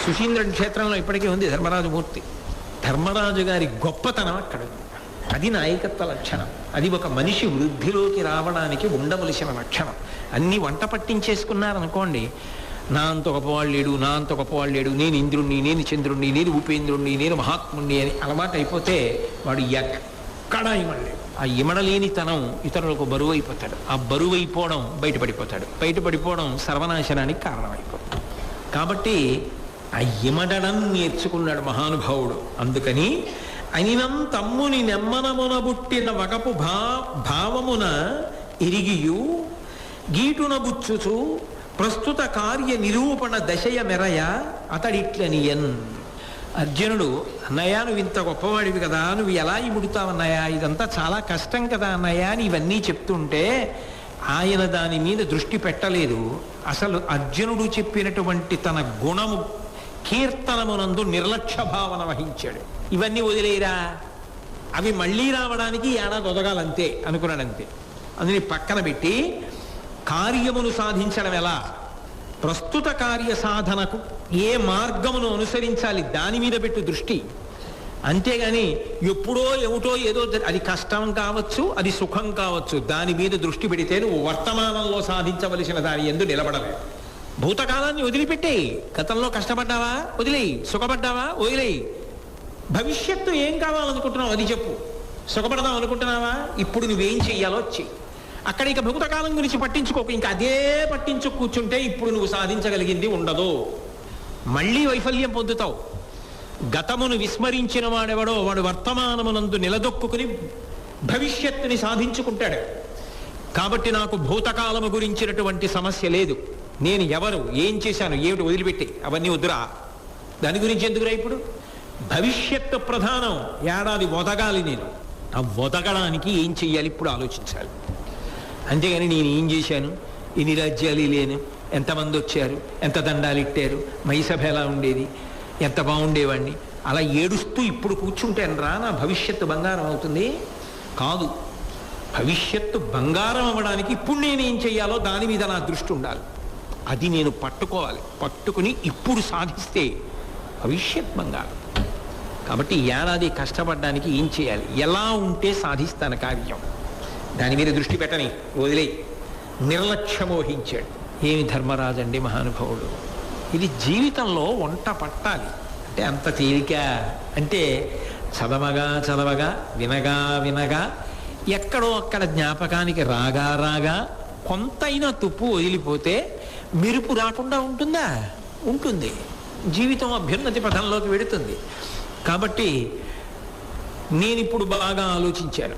సుశీంద్రుడి క్షేత్రంలో ఇప్పటికీ ఉంది ధర్మరాజమూర్తి. ధర్మరాజు గారి గొప్పతనం అక్కడ ఉంది. అది నాయకత్వ లక్షణం. అది ఒక మనిషి వృద్ధిలోకి రావడానికి ఉండవలసిన లక్షణం. అన్నీ వంట పట్టించేసుకున్నారనుకోండి, నా అంత గొప్పవాళ్ళు లేడు, నా అంత గొప్పవాళ్ళు లేడు, నేను ఇంద్రుణ్ణి, నేను చంద్రుణ్ణి, నేను ఉపేంద్రుణ్ణి, నేను మహాత్ముణ్ణి అని అలవాటు అయిపోతే వాడు ఎక్కడా ఇమడలేడు. ఆ ఇమడలేనితనం ఇతరులకు బరువు అయిపోతాడు. ఆ బరువు అయిపోవడం బయటపడిపోవడం సర్వనాశనానికి కారణమైపోతుంది. కాబట్టి ఆ ఇమడడం నేర్చుకున్నాడు మహానుభావుడు. అందుకని అనినం తమ్ముని నెమ్మనమున బుట్టిన వగపు భావమున ఎరిగియు గీటున బుచ్చుచు ప్రస్తుత కార్య నిరూపణ దశయ మెరయ అతడిట్లనియన్. అర్జునుడు, అన్నయ్య నువ్వు ఇంత గొప్పవాడివి కదా, నువ్వు ఎలా ఇముడుతావన్నయ్యా, ఇదంతా చాలా కష్టం కదా అన్నయ్య అని ఇవన్నీ చెప్తుంటే ఆయన దాని మీద దృష్టి పెట్టలేదు. అసలు అర్జునుడు చెప్పినటువంటి తన గుణము కీర్తనమునందు నిర్లక్ష్య భావన వహించాడు. ఇవన్నీ వదిలేరా, అవి మళ్ళీ రావడానికి ఏడాది ఒదగాలంతే అనుకున్నాడంతే. అందుని పక్కన పెట్టి కార్యమును సాధించడం ఎలా, ప్రస్తుత కార్య సాధనకు ఏ మార్గమును అనుసరించాలి దాని మీద పెట్టు దృష్టి. అంతేగాని ఎప్పుడో ఏమిటో ఏదో అది కష్టం కావచ్చు, అది సుఖం కావచ్చు, దాని మీద దృష్టి పెడితే నువ్వు వర్తమానంలో సాధించవలసిన దాని యందు నిలబడలేదు. భూతకాలాన్ని వదిలిపెట్టేయి. గతంలో కష్టపడ్డావా వదిలేయి, సుఖపడ్డావా వదిలేయి. భవిష్యత్తు ఏం కావాలనుకుంటున్నావు అది చెప్పు. సుఖపడదాం అనుకుంటున్నావా, ఇప్పుడు నువ్వేం చెయ్యాలో చెయ్యి. అక్కడ ఇక భూతకాలం గురించి పట్టించుకోకు. ఇంకా అదే పట్టించు కూర్చుంటే ఇప్పుడు నువ్వు సాధించగలిగింది ఉండదు, మళ్ళీ వైఫల్యం పొందుతావు. గతమును విస్మరించిన వాడెవడో వాడు వర్తమానమునందు నిలదొక్కుని భవిష్యత్తుని సాధించుకుంటాడు. కాబట్టి నాకు భూతకాలము గురించినటువంటి సమస్య లేదు. నేను ఎవరు, ఏం చేశాను, ఏమిటి వదిలిపెట్టి అవన్నీ వద్దురా. దాని గురించి ఎందుకురా ఇప్పుడు. భవిష్యత్తు ప్రధానం. ఏడాది వదగాలి నేను. ఆ వదగడానికి ఏం చెయ్యాలి ఇప్పుడు ఆలోచించాలి. అంతేగాని నేను ఏం చేశాను, ఎన్ని రాజ్యాలు లేను, ఎంతమంది వచ్చారు, ఎంత దండాలు ఇట్టారు, మైసభ ఎలా ఉండేది, ఎంత బాగుండేవాడిని, అలా ఏడుస్తూ ఇప్పుడు కూర్చుంటాను రా నా భవిష్యత్తు బంగారం అవుతుంది కాదు. భవిష్యత్తు బంగారం అవ్వడానికి ఇప్పుడు నేనేం చెయ్యాలో దాని మీద నా దృష్టి ఉండాలి. అది నేను పట్టుకోవాలి. పట్టుకుని ఇప్పుడు సాధిస్తే భవిష్యత్ బంగారం. కాబట్టి ఏడాది కష్టపడడానికి ఏం చేయాలి, ఎలా ఉంటే సాధిస్తాను కార్యం, దాని మీద దృష్టి పెట్టని వదిలే. నిర్లక్ష్యమోహించాడు. ఏమి ధర్మరాజు అండి మహానుభావుడు. ఇది జీవితంలో వంట పట్టాలి అంటే అంత తేలిక అంటే చదవగా వినగా ఎక్కడో అక్కడ జ్ఞాపకానికి రాగా కొంతైనా తుప్పు వదిలిపోతే మెరుపు రాకుండా ఉంటుందా, ఉంటుంది. జీవితం అభ్యున్నతి పథంలోకి వెడుతుంది. కాబట్టి నేనిప్పుడు బాగా ఆలోచించాను.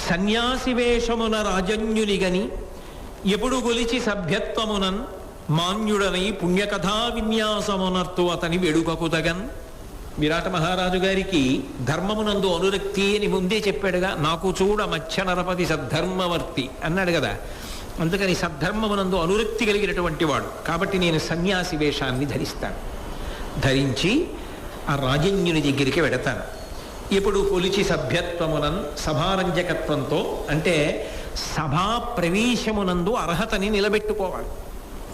సన్యాసి వేషమున రాజన్యునిగని ఎప్పుడు గొలిచి సభ్యత్వమునన్ మాన్యుడనై పుణ్యకథా విన్యాసమునర్తు అతని వెడుకకుతగన్. విరాట మహారాజు గారికి ధర్మమునందు అనురక్తి అని ముందే చెప్పాడుగా. నాకు చూడ మత్స్య నరపతి సద్ధర్మవర్తి అన్నాడు కదా. అందుకని సద్ధర్మమునందు అనురక్తి కలిగినటువంటి వాడు. కాబట్టి నేను సన్యాసి వేషాన్ని ధరిస్తాను. ధరించి ఆ రాజన్యుని దగ్గరికి వెడతాను. ఇప్పుడు కొలిచి సభ్యత్వమునం సభారంజకత్వంతో అంటే సభా ప్రవేశమునందు అర్హతని నిలబెట్టుకోవాలి.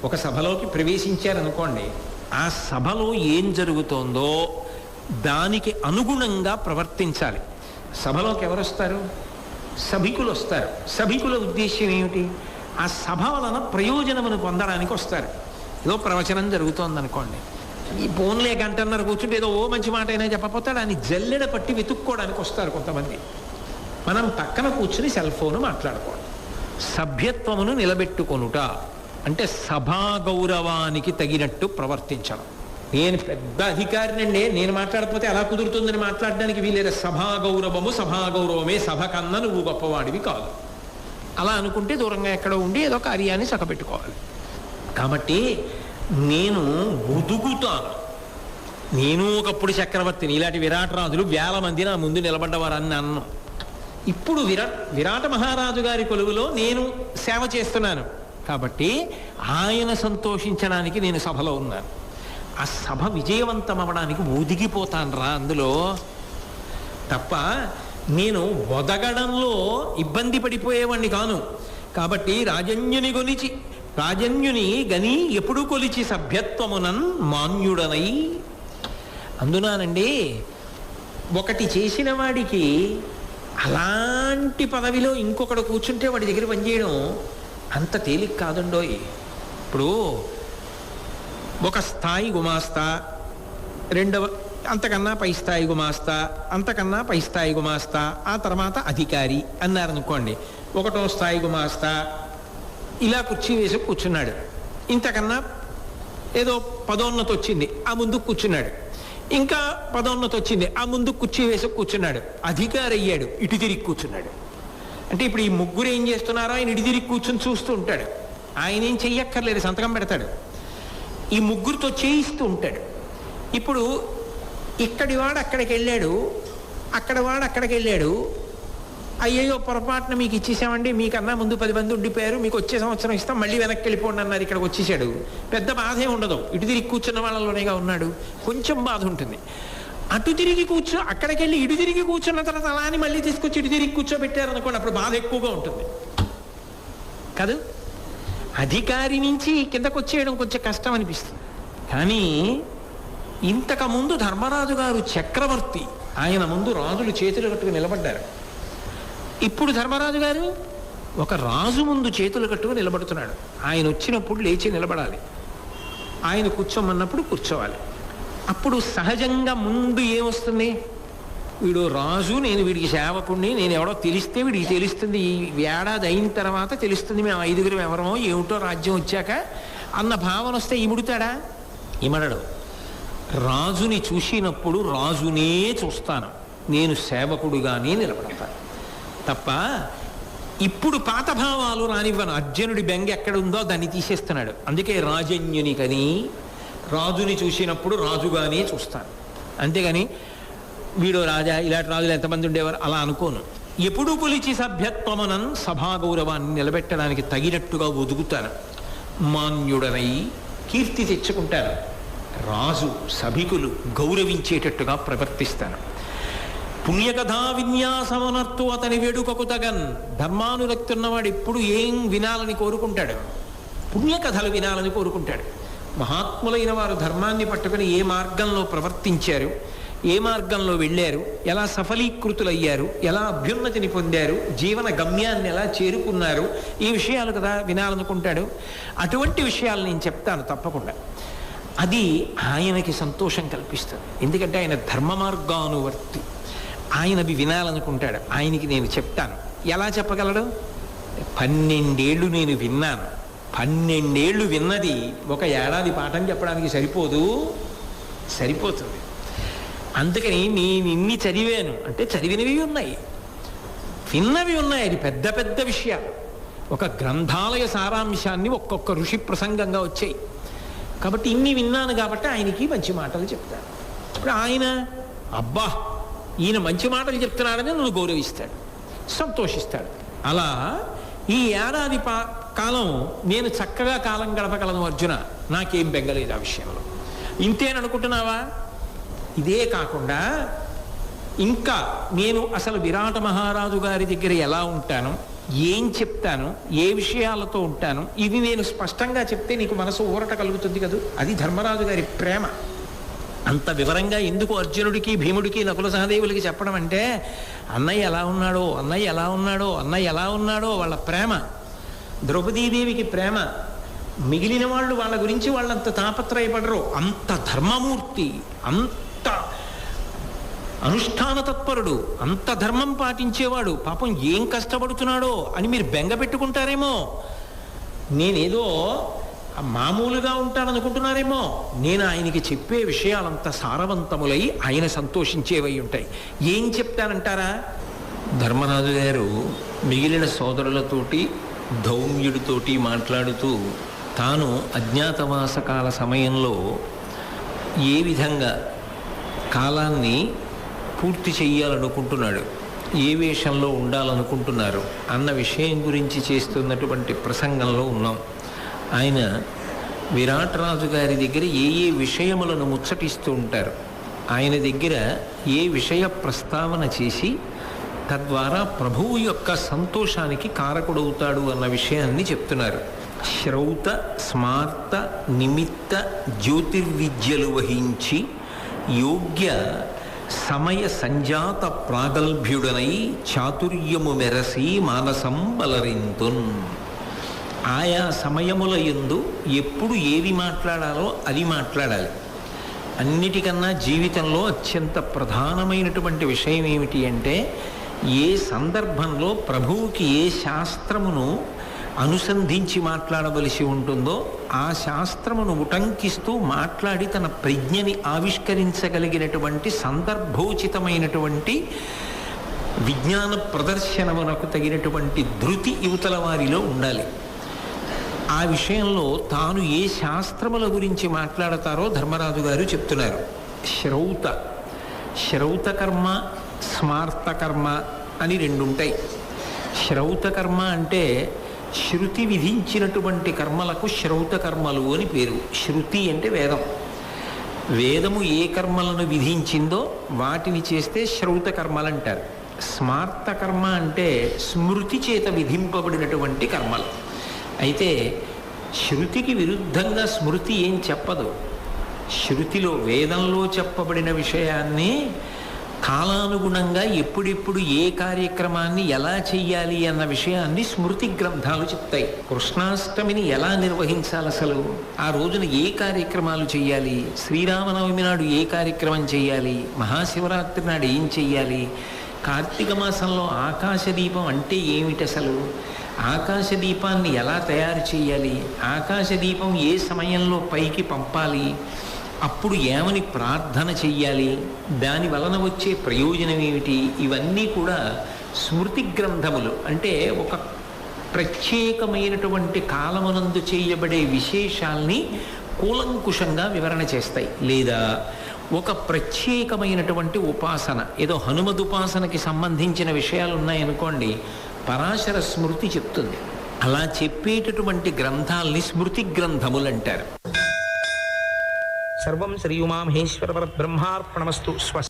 ఒక సభలోకి ప్రవేశించారనుకోండి, ఆ సభలో ఏం జరుగుతోందో దానికి అనుగుణంగా ప్రవర్తించాలి. సభలోకి ఎవరు వస్తారు, సభికులు వస్తారు. సభికుల ఉద్దేశ్యం ఏమిటి, ఆ సభ వలన ప్రయోజనమును పొందడానికి వస్తారు. ఏదో ప్రవచనం జరుగుతోందనుకోండి, ఈ ఫోన్లే గంటన్నర కూర్చుంటే ఏదో ఓ మంచి మాట అయినా చెప్పపోతాడు అని జల్లెడ పట్టి వెతుక్కోవడానికి వస్తారు కొంతమంది. మనం పక్కన కూర్చుని సెల్ ఫోన్ మాట్లాడుకోండి. సభ్యత్వమును నిలబెట్టుకొనుట అంటే సభా గౌరవానికి తగినట్టు ప్రవర్తించడం. నేను పెద్ద అధికారినండి, నేను మాట్లాడకపోతే ఎలా కుదురుతుందని మాట్లాడడానికి వీలేదు. సభా గౌరవమే సభ కన్నా నువ్వు గొప్పవాడివి కాదు. అలా అనుకుంటే దూరంగా ఎక్కడ ఉండి ఏదో కార్యాన్ని చక్కబెట్టుకోవాలి. కాబట్టి నేను ఒదుగుతాను. నేను ఒకప్పుడు చక్రవర్తిని, ఇలాంటి విరాట్ రాజులు వేల మంది నా ముందు నిలబడ్డవారని అన్నం. ఇప్పుడు విరాట మహారాజు గారి కొలువులో నేను సేవ చేస్తున్నాను కాబట్టి ఆయన సంతోషించడానికి నేను సభలో ఉన్నాను. ఆ సభ విజయవంతం అవ్వడానికి ఒదిగిపోతాను రా అందులో, తప్ప నేను ఒదగడంలో ఇబ్బంది పడిపోయేవాడిని కాను. కాబట్టి రాజన్యుని గని ఎప్పుడు కొలిచి సభ్యత్వమునన్ మాన్యుడనై. అందునానండి ఒకటి చేసిన వాడికి అలాంటి పదవిలో ఇంకొకడు కూర్చుంటే వాడి దగ్గర పనిచేయడం అంత తేలిక కాదండోయ్. ఇప్పుడు ఒక స్థాయి గుమాస్తా, అంతకన్నా పై స్థాయి గుమాస్తా, అంతకన్నా పై స్థాయి గుమాస్తా, ఆ తర్వాత అధికారి అన్నారనుకోండి. ఒకటో స్థాయి గుమాస్తా ఇలా కుర్చీ వేసి కూర్చున్నాడు, ఇంతకన్నా ఏదో పదోన్నతి వచ్చింది ఆ ముందుకు కూర్చున్నాడు, ఇంకా పదోన్నతి వచ్చింది ఆ ముందుకు కుర్చీ వేసి కూర్చున్నాడు, అధికారి అయ్యాడు, ఇటు తిరిగి కూర్చున్నాడు. అంటే ఇప్పుడు ఈ ముగ్గురు ఏం చేస్తున్నారో ఆయన ఇటు తిరిగి కూర్చుని చూస్తూ ఉంటాడు. ఆయన ఏం చెయ్యక్కర్లేదు, సంతకం పెడతాడు, ఈ ముగ్గురితో చేయిస్తూ ఉంటాడు. ఇప్పుడు ఇక్కడి వాడు అక్కడికి వెళ్ళాడు, అక్కడ వాడు అక్కడికి వెళ్ళాడు, అయ్యయ్యో పొరపాటున మీకు ఇచ్చేసామండి, మీకన్నా ముందు 10 మంది ఉండిపోయారు, మీకు వచ్చే సంవత్సరం ఇస్తాం, మళ్ళీ వెనక్కి వెళ్ళిపోండి అన్నారు, ఇక్కడికి వచ్చేసాడు. పెద్ద బాధే ఉండదు, ఇటు తిరిగి కూర్చున్న వాళ్ళలోనేగా ఉన్నాడు, కొంచెం బాధ ఉంటుంది. అటు తిరిగి అక్కడికి వెళ్ళి ఇటు తిరిగి కూర్చున్న తర్వాత అలా అని మళ్ళీ తీసుకొచ్చి ఇటు తిరిగి కూర్చోబెట్టారు అనుకోండి, అప్పుడు బాధ ఎక్కువగా ఉంటుంది కాదు. అధికారి నుంచి కిందకు వచ్చేయడం కొంచెం కష్టం అనిపిస్తుంది. కానీ ఇంతకుముందు ధర్మరాజు గారు చక్రవర్తి, ఆయన ముందు రాజులు చేతులు కట్టుకు నిలబడ్డారు. ఇప్పుడు ధర్మరాజు గారు ఒక రాజు ముందు చేతులు కట్టుకు నిలబడుతున్నాడు. ఆయన వచ్చినప్పుడు లేచి నిలబడాలి, ఆయన కూర్చోమన్నప్పుడు కూర్చోవాలి. అప్పుడు సహజంగా ముందు ఏమొస్తుంది, వీడు రాజు, నేను వీడికి సేవకుడిని, నేను ఎవడో తెలిస్తే వీడికి తెలుస్తుంది, ఈ ఏడాది అయిన తర్వాత తెలుస్తుంది మేము 5గురం ఎవరమో ఏమిటో రాజ్యం వచ్చాక అన్న భావన వస్తే ఇముడుతాడా? ఇమడడు. రాజుని చూసినప్పుడు రాజునే చూస్తాను, నేను సేవకుడుగానే నిలబడతాను తప్ప ఇప్పుడు పాత భావాలు రానివ్వను. అర్జునుడి బెంగ ఎక్కడుందో దాన్ని తీసేస్తున్నాడు. అందుకే రాజన్యుని కని రాజుని చూసినప్పుడు రాజుగానే చూస్తాను, అంతేగాని వీడో రాజా, ఇలాంటి రాజులు ఎంతమంది ఉండేవారు అలా అనుకోను. ఎప్పుడు కొలిచి సభ్యత్వమునన్ సభా గౌరవాన్ని నిలబెట్టడానికి తగినట్టుగా ఒదుగుతాను. మాన్యుడనై కీర్తి తెచ్చుకుంటాను, రాజు సభికులు గౌరవించేటట్టుగా ప్రవర్తిస్తాను. పుణ్యకథా విన్యాసమనర్తు అతని వేడుకకు తగన్. ధర్మానురక్తి ఉన్నవాడు ఎప్పుడు ఏం వినాలని కోరుకుంటాడు? పుణ్యకథలు వినాలని కోరుకుంటాడు. మహాత్ములైన వారు ధర్మాన్ని పట్టుకుని ఏ మార్గంలో ప్రవర్తించారు, ఏ మార్గంలో వెళ్ళారు, ఎలా సఫలీకృతులయ్యారు, ఎలా అభ్యున్నతిని పొందారు, జీవన గమ్యాన్ని ఎలా చేరుకున్నారు, ఈ విషయాలు కదా వినాలనుకుంటాడు. అటువంటి విషయాలు నేను చెప్తాను తప్పకుండా. అది ఆయనకి సంతోషం కల్పిస్తుంది, ఎందుకంటే ఆయన ధర్మ మార్గానువర్తి, ఆయనవి వినాలనుకుంటాడు. ఆయనకి నేను చెప్తాను. ఎలా చెప్పగలడు? 12 ఏళ్ళు నేను విన్నాను. 12 ఏళ్ళు విన్నది ఒక ఏడాది పాఠం చెప్పడానికి సరిపోతుంది. అందుకని నేను ఇన్ని చదివాను అంటే చదివినవి ఉన్నాయి, విన్నవి ఉన్నాయి. అది పెద్ద పెద్ద విషయాలు, ఒక గ్రంథాలయ సారాంశాన్ని ఒక్కొక్క ఋషి ప్రసంగంగా వచ్చాయి. కాబట్టి ఇన్ని విన్నాను కాబట్టి ఆయనకి మంచి మాటలు చెప్తాను. ఇప్పుడు ఆయన అబ్బా ఈయన మంచి మాటలు చెప్తున్నాడని నన్ను గౌరవిస్తాడు, సంతోషిస్తాడు. అలా ఈ ఏడాది కాలం నేను చక్కగా కాలం గడపగలను అర్జున, నాకేం బెంగలేదు ఆ విషయంలో. ఇంతేననుకుంటున్నావా? ఇదే కాకుండా ఇంకా నేను అసలు విరాట మహారాజు గారి దగ్గర ఎలా ఉంటాను, ఏం చెప్తాను, ఏ విషయాలతో ఉంటాను, ఇది నేను స్పష్టంగా చెప్తే నీకు మనసు ఊరట కలుగుతుంది కదా. అది ధర్మరాజు గారి ప్రేమ. అంత వివరంగా ఎందుకు అర్జునుడికి, భీముడికి, నకుల సహదేవులకి చెప్పడం అంటే అన్నయ్య ఎలా ఉన్నాడో, అన్నయ్య ఎలా ఉన్నాడో, అన్నయ్య ఎలా ఉన్నాడో వాళ్ళ ప్రేమ. ద్రౌపదీదేవికి ప్రేమ. మిగిలిన వాళ్ళు వాళ్ళ గురించి వాళ్ళంత తాపత్రయపడరు. అంత ధర్మమూర్తి, అంత అనుష్ఠాన తత్పరుడు, అంత ధర్మం పాటించేవాడు. పాపం ఏం కష్టపడుతున్నాడో అని మీరు బెంగ పెట్టుకుంటారేమో. నేనేదో మామూలుగా ఉంటాననుకుంటున్నారేమో. నేను ఆయనకి చెప్పే విషయాలంత సారవంతములై ఆయన సంతోషించేవై ఉంటాయి. ఏం చెప్తానంటారా? ధర్మరాజు గారు మిగిలిన సోదరులతోటి, ధౌమ్యుడితోటి మాట్లాడుతూ తాను అజ్ఞాతవాస కాల సమయంలో ఏ విధంగా కాలాన్ని పూర్తి చెయ్యాలనుకుంటున్నాడు, ఏ వేషంలో ఉండాలనుకుంటున్నారు అన్న విషయం గురించి చేస్తున్నటువంటి ప్రసంగంలో ఉన్నాం. ఆయన విరాట్ రాజు గారి దగ్గర ఏ ఏ విషయములను ముచ్చటిస్తూ ఉంటారు, ఆయన దగ్గర ఏ విషయ ప్రస్తావన చేసి తద్వారా ప్రభువు యొక్క సంతోషానికి కారకుడవుతాడు అన్న విషయాన్ని చెప్తున్నారు. శ్రౌత స్మార్త నిమిత్త జ్యోతిర్విద్యలు వహించి యోగ్య సమయ సంజాత ప్రాగల్భ్యుడనై చాతుర్యము మెరసి మానసం బలరింతున్. ఆయా సమయముల యందు ఎప్పుడు ఏది మాట్లాడాలో అది మాట్లాడాలి. అన్నిటికన్నా జీవితంలో అత్యంత ప్రధానమైనటువంటి విషయం ఏమిటి అంటే, ఏ సందర్భంలో ప్రభువుకి ఏ శాస్త్రమును అనుసంధించి మాట్లాడవలసి ఉంటుందో ఆ శాస్త్రమును ఉటంకిస్తూ మాట్లాడి తన ప్రజ్ఞని ఆవిష్కరించగలిగినటువంటి సందర్భోచితమైనటువంటి విజ్ఞాన ప్రదర్శనమునకు తగినటువంటి ధృతి యువతల వారిలో ఉండాలి. ఆ విషయంలో తాను ఏ శాస్త్రముల గురించి మాట్లాడతారో ధర్మరాజు గారు చెప్తున్నారు. శ్రౌతకర్మ స్మార్తకర్మ అని రెండు ఉంటాయి. శ్రౌతకర్మ అంటే శృతి విధించినటువంటి కర్మలకు శ్రౌతకర్మలు అని పేరు. శృతి అంటే వేదం. వేదము ఏ కర్మలను విధించిందో వాటిని చేస్తే శ్రౌతకర్మలు అంటారు. స్మార్తకర్మ అంటే స్మృతి చేత విధింపబడినటువంటి కర్మలు. అయితే శృతికి విరుద్ధంగా స్మృతి ఏం చెప్పదు. శృతిలో వేదంలో చెప్పబడిన విషయాన్ని కాలానుగుణంగా ఎప్పుడెప్పుడు ఏ కార్యక్రమాన్ని ఎలా చెయ్యాలి అన్న విషయాన్ని స్మృతి గ్రంథాలు చెప్తాయి. కృష్ణాష్టమిని ఎలా నిర్వహించాలి, అసలు ఆ రోజున ఏ కార్యక్రమాలు చెయ్యాలి, శ్రీరామనవమి నాడు ఏ కార్యక్రమం చెయ్యాలి, మహాశివరాత్రి నాడు ఏం చెయ్యాలి, కార్తీక మాసంలో ఆకాశదీపం అంటే ఏమిటి, అసలు ఆకాశదీపాన్ని ఎలా తయారు చేయాలి, ఆకాశదీపం ఏ సమయంలో పైకి పంపాలి, అప్పుడు ఏమని ప్రార్థన చెయ్యాలి, దాని వలన వచ్చే ప్రయోజనం ఏమిటి, ఇవన్నీ కూడా స్మృతి గ్రంథములు. అంటే ఒక ప్రత్యేకమైనటువంటి కాలమునందు చేయబడే విశేషాల్ని కూలంకుషంగా వివరణ చేస్తాయి. లేదా ఒక ప్రత్యేకమైనటువంటి ఉపాసన, ఏదో హనుమదుపాసనకి సంబంధించిన విషయాలు ఉన్నాయనుకోండి, పరాశర స్మృతి చెప్తుంది. అలా చెప్పేటటువంటి గ్రంథాల్ని స్మృతి గ్రంథములు అంటారు. సర్వం శ్రీ ఉమామహేశ్వర పరబ్రహ్మార్పణమస్తు. స్వస్తి.